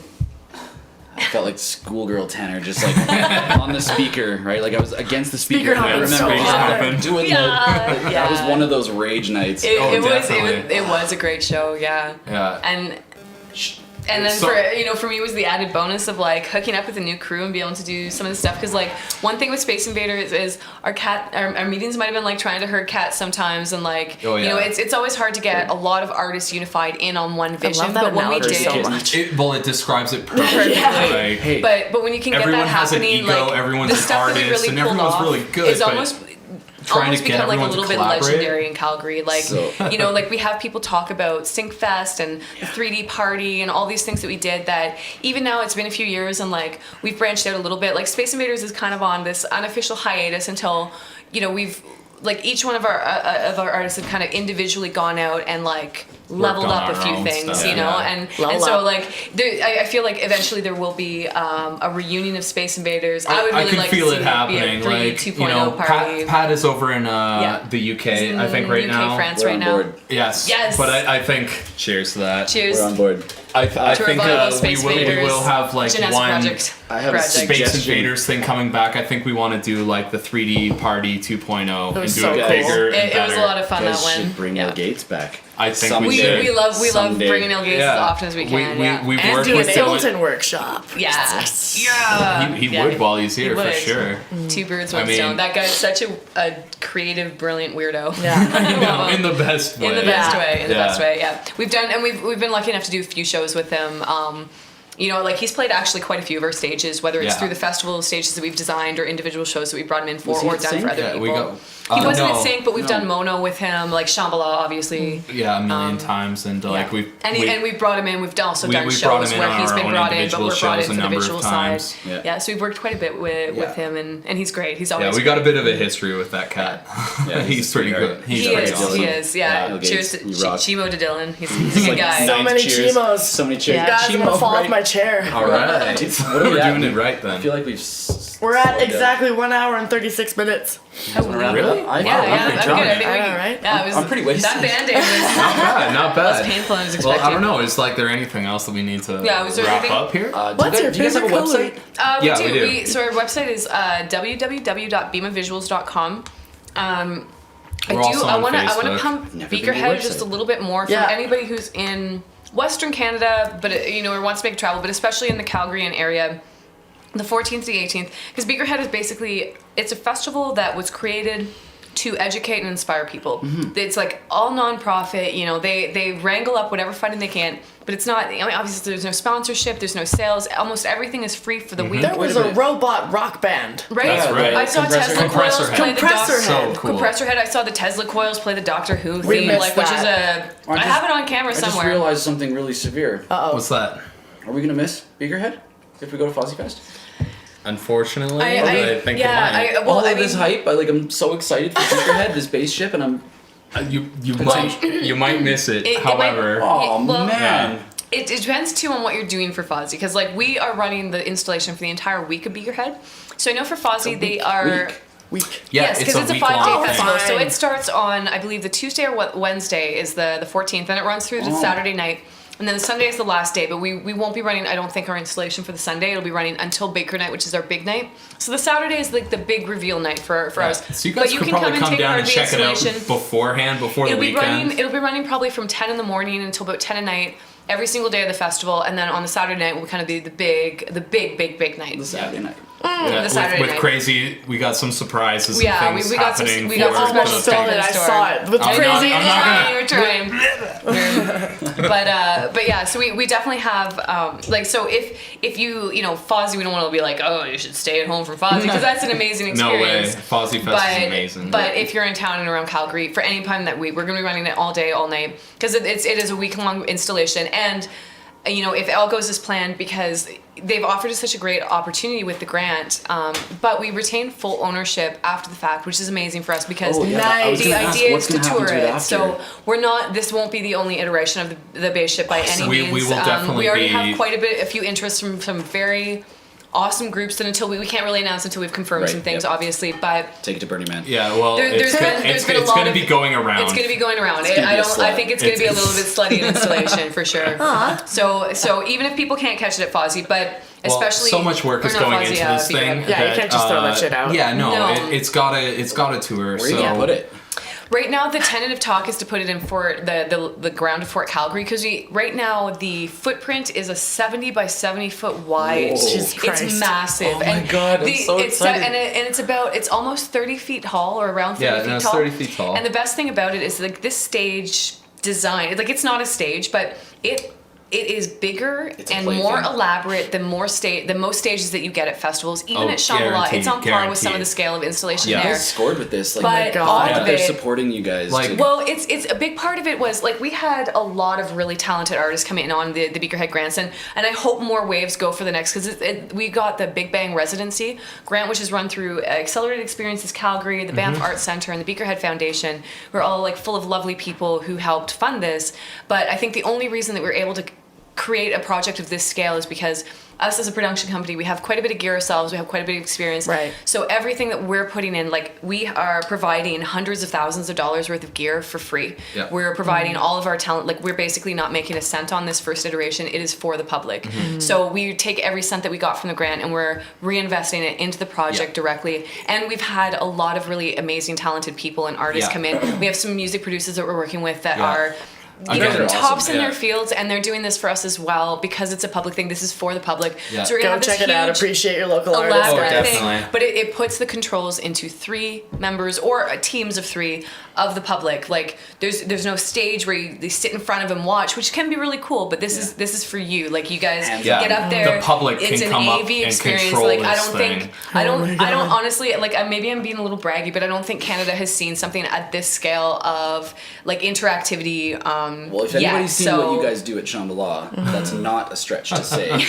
I felt like schoolgirl Tanner, just like on the speaker, right? Like I was against the speaker. Speaker I happened remember so just hard. doing that was one of those rage nights. It definitely. was a great show, yeah. yeah. And then So- for me was the added bonus of like hooking up with a new crew and be able to do some of the stuff, because like one thing with Space Invaders is our meetings might have been like trying to herd cats sometimes, and like you know, it's always hard to get a lot of artists unified in on one vision. I love that But when we analogy did, so much. It describes it perfectly. Like, Hey, but when you can get everyone that has an happening, ego, like everyone's the an stuff that we artist, really and pulled everyone's off really good, is but almost trying to get become like a everyone to little bit collaborate. legendary in Calgary. Like, So- you know, like we have people talk about Syncfest and the 3D party and all these things that we did, that even now it's been a few years and like we've branched out a little bit. Like Space Invaders is kind of on this unofficial hiatus until, you know, we've like each one of our artists have kind of individually gone out and like leveled on up a our few own things, stuff. you know, Yeah. and Level so up. like I feel like eventually there will be a reunion of Space Invaders. I would really can like feel to see it it be happening. a 3 Like 2.0 you know, party. Pat is over in Yeah. the UK, He's in I think right UK, now. France We're right on now. board. Yes. Yes. But I think cheers to that. Cheers. We're on board. I To our think volleyball we Space will Invaders. have like Genesa one project. I have a project. Space suggestion. Invaders thing coming back. I think we want to do like the 3D Party 2.0 and was do so it cool. bigger and It was better. a lot of fun You that guys one. should bring Yeah. Bill Gates back. I think Someday. we should. We love Someday. bringing Neil Gates as often as we can. We've and worked Do with an Dylan. Ableton workshop. Yes. Yeah. He Yeah. would while he's here He for would. sure. Two birds, I one mean- stone. That guy's such a creative, brilliant weirdo. Yeah. I love him. In the best way. In the best Yeah. way. In the Yeah. best way. Yeah. We've been lucky enough to do a few shows with him. You know, like he's played actually quite a few of our stages, whether it's Yeah. through the festival stages that we've designed or individual shows that we brought him in for Was he or at done Sync? for other Yeah, people. we got. He wasn't no, at Sync, but we've no. done Mono with him, like Shambhala, obviously. Yeah, a million times, and like Yeah. and we've brought him in. We've also done we brought shows him in where on he's our been own brought in, but individual we're brought in shows a for the number of visual times. side. Yeah. So we've worked quite a bit with Yeah. him, and he's great. He's Yeah, always we got a bit of a history with that cat. Yeah, he's pretty good. great. He's He pretty is. awesome. He is. Yeah. Bill Cheers Gates, to you rock. Chimo to Dylan. He's a It's good like guy. So ninth many cheers. Chimos. So many cheers. Yeah. Guys, I'm gonna Chimo, fall off right? my chair. All right. What are we We're at? doing it right I then. feel like we've. We're at slowed down. exactly 1 hour and 36 minutes. Really? I Yeah, I'm yeah, pretty I'm drunk. good. I think I know, we, right? yeah, it was, I'm pretty wasted. That Band-Aid was Not bad. Not less bad. painful than I was Well, expecting. I don't know. Is like there anything else that we need to Yeah, was there wrap anything- up here? What's your do you guys have a favorite color? website? We Yeah, do. we do. So our website is www.beamavisuals.com. We're also I on want to Facebook. pump Never been to Beakerhead your just a website. little bit more for Yeah. anybody who's in Western Canada, but or wants to make travel, but especially in the Calgary area. The 14th to the 18th, because Beakerhead is basically, it's a festival that was created to educate and inspire people. It's like all nonprofit, you know, they wrangle up whatever funding they can, but it's not, I mean, obviously there's no sponsorship, there's no sales, almost everything is free for the week. There was Wait a a minute. robot rock band. Right? That's right. I saw Tesla Compressor coils head. play the Compressor Doctor. head. So cool. Compressor head. I saw the Tesla coils play the Doctor Who We theme, missed like which is that. I have it on camera I just somewhere. realized something really severe. What's that? Are we gonna miss Beakerhead if we go to Fozzie Fest? Unfortunately, I think yeah, it might. well, All I of this mean, hype, I'm so excited for Beakerhead, this spaceship, and I'm. You might miss it. It might- However, Oh well, man. It depends too on what you're doing for Fozzie, because like we are running the installation for the entire week of Beakerhead. So I know for Fozzie they are. Week. yeah, Yes, because it's a week-long 5-day thing. festival. So Fine. it starts on, I believe, the Tuesday or Wednesday is the 14th, and it runs through the Oh. Saturday night. And then the Sunday is the last day, but we won't be running, I don't think, our installation for the Sunday. It'll be running until Baker Night, which is our big night. So the Saturday is like the big reveal night for us. So you guys but could probably come down and the check it out installation. beforehand, before the It'll be weekend. running probably from 10 in the morning until about 10 at night every single day of the festival, and then on the Saturday night will kind of be the big night. The Saturday night. Yeah, the Saturday with night. crazy, we got some surprises Yeah, and things we got some- happening we got for some the special Almost stole thing. it. I store. saw it. With I'm crazy. not gonna- We're trying. But yeah, so we definitely have like, so if you Fozzie, we don't want to be like, oh, you should stay at home for Fozzie, because that's an amazing No way. experience. Fozzie Fest is amazing. But if you're in town and around Calgary for any time that week, we're going to be running it all day, all night, because it is a week-long installation. And if all goes as planned, because they've offered us such a great opportunity with the grant, but we retain full ownership after the fact, which is amazing for us, because Oh, yeah, I was the gonna ask, idea what's is to gonna happen tour to it it. after? So this won't be the only iteration of the base ship by any We means. will definitely we already be- have quite a few interests from some very awesome groups that until we can't really announce until we've confirmed Right, some things, yep. obviously, but Take it to Burning Man. Yeah, well, there's been a lot going to of- be going around. it's going to be going around. gonna be a I slut. think it's going to be a It's- little bit slutty in installation for sure. So even if people can't catch it at Fozzie, but Well, especially so much work or is not going Fozzie, into this Beaker thing. Head. Yeah, you can't just throw that shit out. Yeah, no, No. it's got a tour. Where so are you gonna put it? Right now, the tentative talk is to put it in the ground of Fort Calgary, because right now the footprint is a 70 by 70 foot wide. Whoa. Jesus Christ. It's massive. Oh my God, I'm so excited. It's almost 30 feet tall, or around 30 Yeah, feet no, it's tall. 30 feet tall. And the best thing about it is like this stage design, like it's not a stage, but it it is bigger It's a and plaything. more elaborate than most stages that you get at festivals. Even at Shambhala, it's on par with some of the scale of installation Yeah. You there. guys scored with this. Like, But God. all yeah, of they're it, supporting you guys. Like- to- well, it's a big part of it was like we had a lot of really talented artists coming in on the Beakerhead grants, and I hope more waves go for the next, because we got the Big Bang Residency grant, which is run through Accelerated Experiences Calgary, the Banff Arts Center, and the Beakerhead Foundation. We're all like full of lovely people who helped fund this, but I think the only reason that we were able to create a project of this scale is because us as a production company, we have quite a bit of gear ourselves, we have quite a bit of experience. Right. So everything that we're putting in, like we are providing hundreds of thousands of dollars worth of gear for free. Yeah. We're providing all of our talent, like we're basically not making a cent on this first iteration, it is for the public. So we take every cent that we got from the grant and we're reinvesting it into the project directly. And we've had a lot of really amazing talented people and artists Yeah. come in. We have some music producers that we're working with that Yeah. are You guys are tops awesome, in yeah. their fields, and they're doing this for us as well because it's a public thing. This is for the public. Yeah. So we're gonna Go have this check it out. huge, Appreciate your local artists. elaborate Oh, thing, definitely. but it puts the controls into 3 members or teams of 3 of the public. Like there's no stage where they sit in front of and watch, which can be really cool. But this is for you. Like you guys Yeah. get up there. The public it's can an come up AV and experience. control Like I this don't thing. think I don't Oh my I don't God. honestly like maybe I'm being a little braggy, but I don't think Canada has seen something at this scale of like interactivity. well, if yet. anybody's seen So- what you guys do at Shambhala, that's not a stretch to say. You're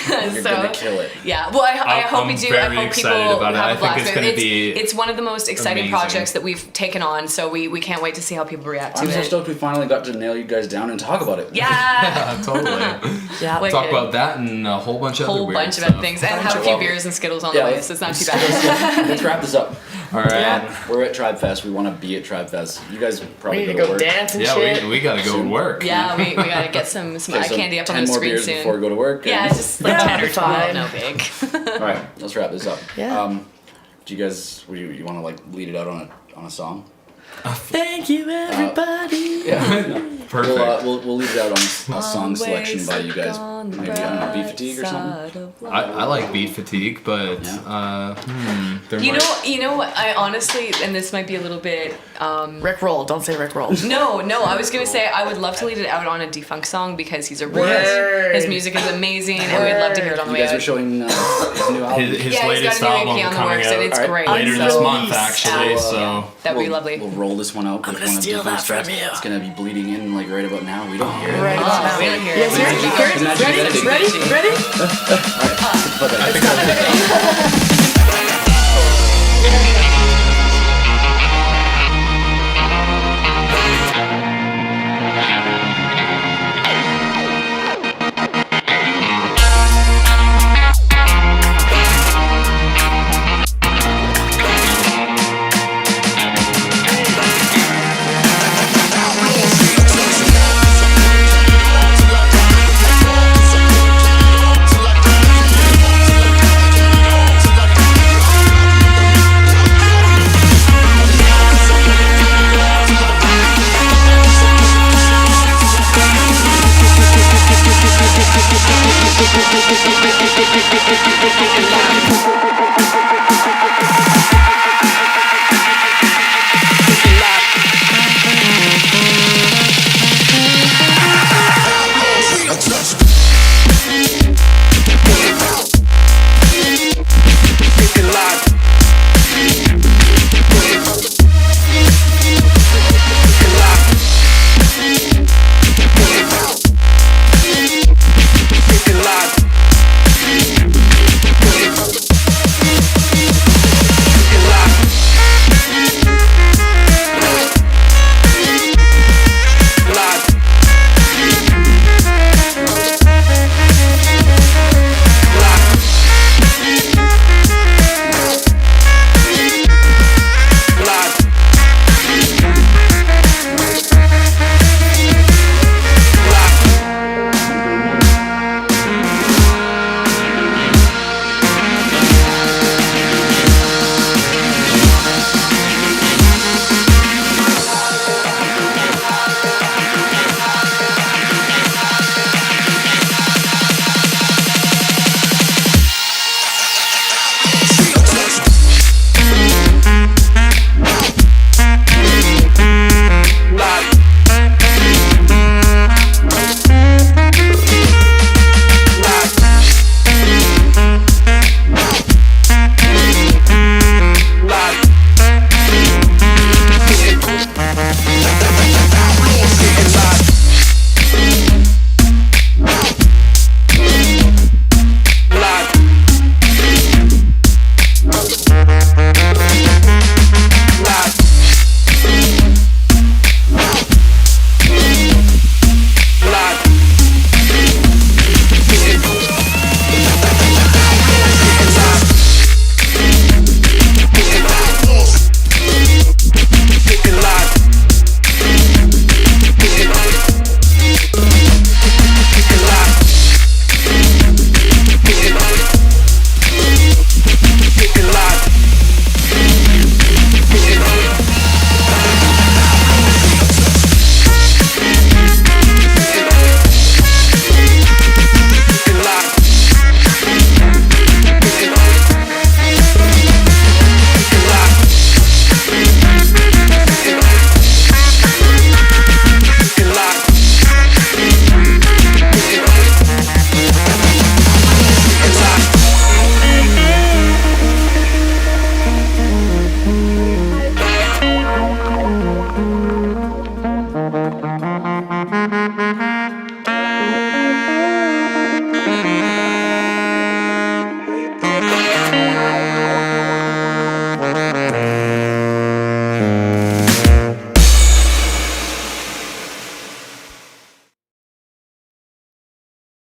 So- gonna kill it. Yeah, well, I hope I'm we do. I very hope excited people about it. have I a think blast it's with it. gonna be It's one of the most exciting amazing. projects that we've taken on, so we can't wait to see how people react to I'm so it. stoked we finally got to nail you guys down and talk about it. Yeah, Totally. Yeah. Like- Talk about that and a whole bunch of a other whole weird bunch of stuff. other things, and have a of few love. beers and Skittles on Yeah, the way, let's- so it's not too bad. Let's wrap this up. All right. Yeah. We're at Tribe Fest. We want to be at Tribe Fest. You guys We probably need to go go work. dance and Yeah, shit. we gotta go to work. Yeah, we gotta get some Okay, eye so candy up 10 on the more screen beers soon. before we go to work. Yeah, and- just like Yeah, 10 or 12, fine. no big. All right, let's wrap this up. Yeah. Do you guys, you want to like lead it out on a song? Thank you, everybody. Yeah. Perfect. We'll leave it out on a song selection by you guys. Maybe, I don't know, Beat Fatigue or something? I like Beat Fatigue, but there You might- know what? I honestly, and this might be a little bit. Rick Roll. Don't say Rick Roll. No, I was gonna say I would love to lead it out on a Defunct song because he's a Word. artist. His music is amazing, and we'd love to hear it on the You way guys are out. showing his new album. his Yeah, he's latest got a new album EP on the coming works, out and it's Alright, great. later this so- month, actually. Yeah. So That'd be We'll- lovely. We'll roll this one out. I'm with gonna one of steal Defunct's that from tracks. you. It's gonna be bleeding in like right about now. We don't hear it. Right Oh, now. we don't hear You it. guys hear it? You hear it? Imagine Ready? editing. Ready? Ready? I think I Thank you.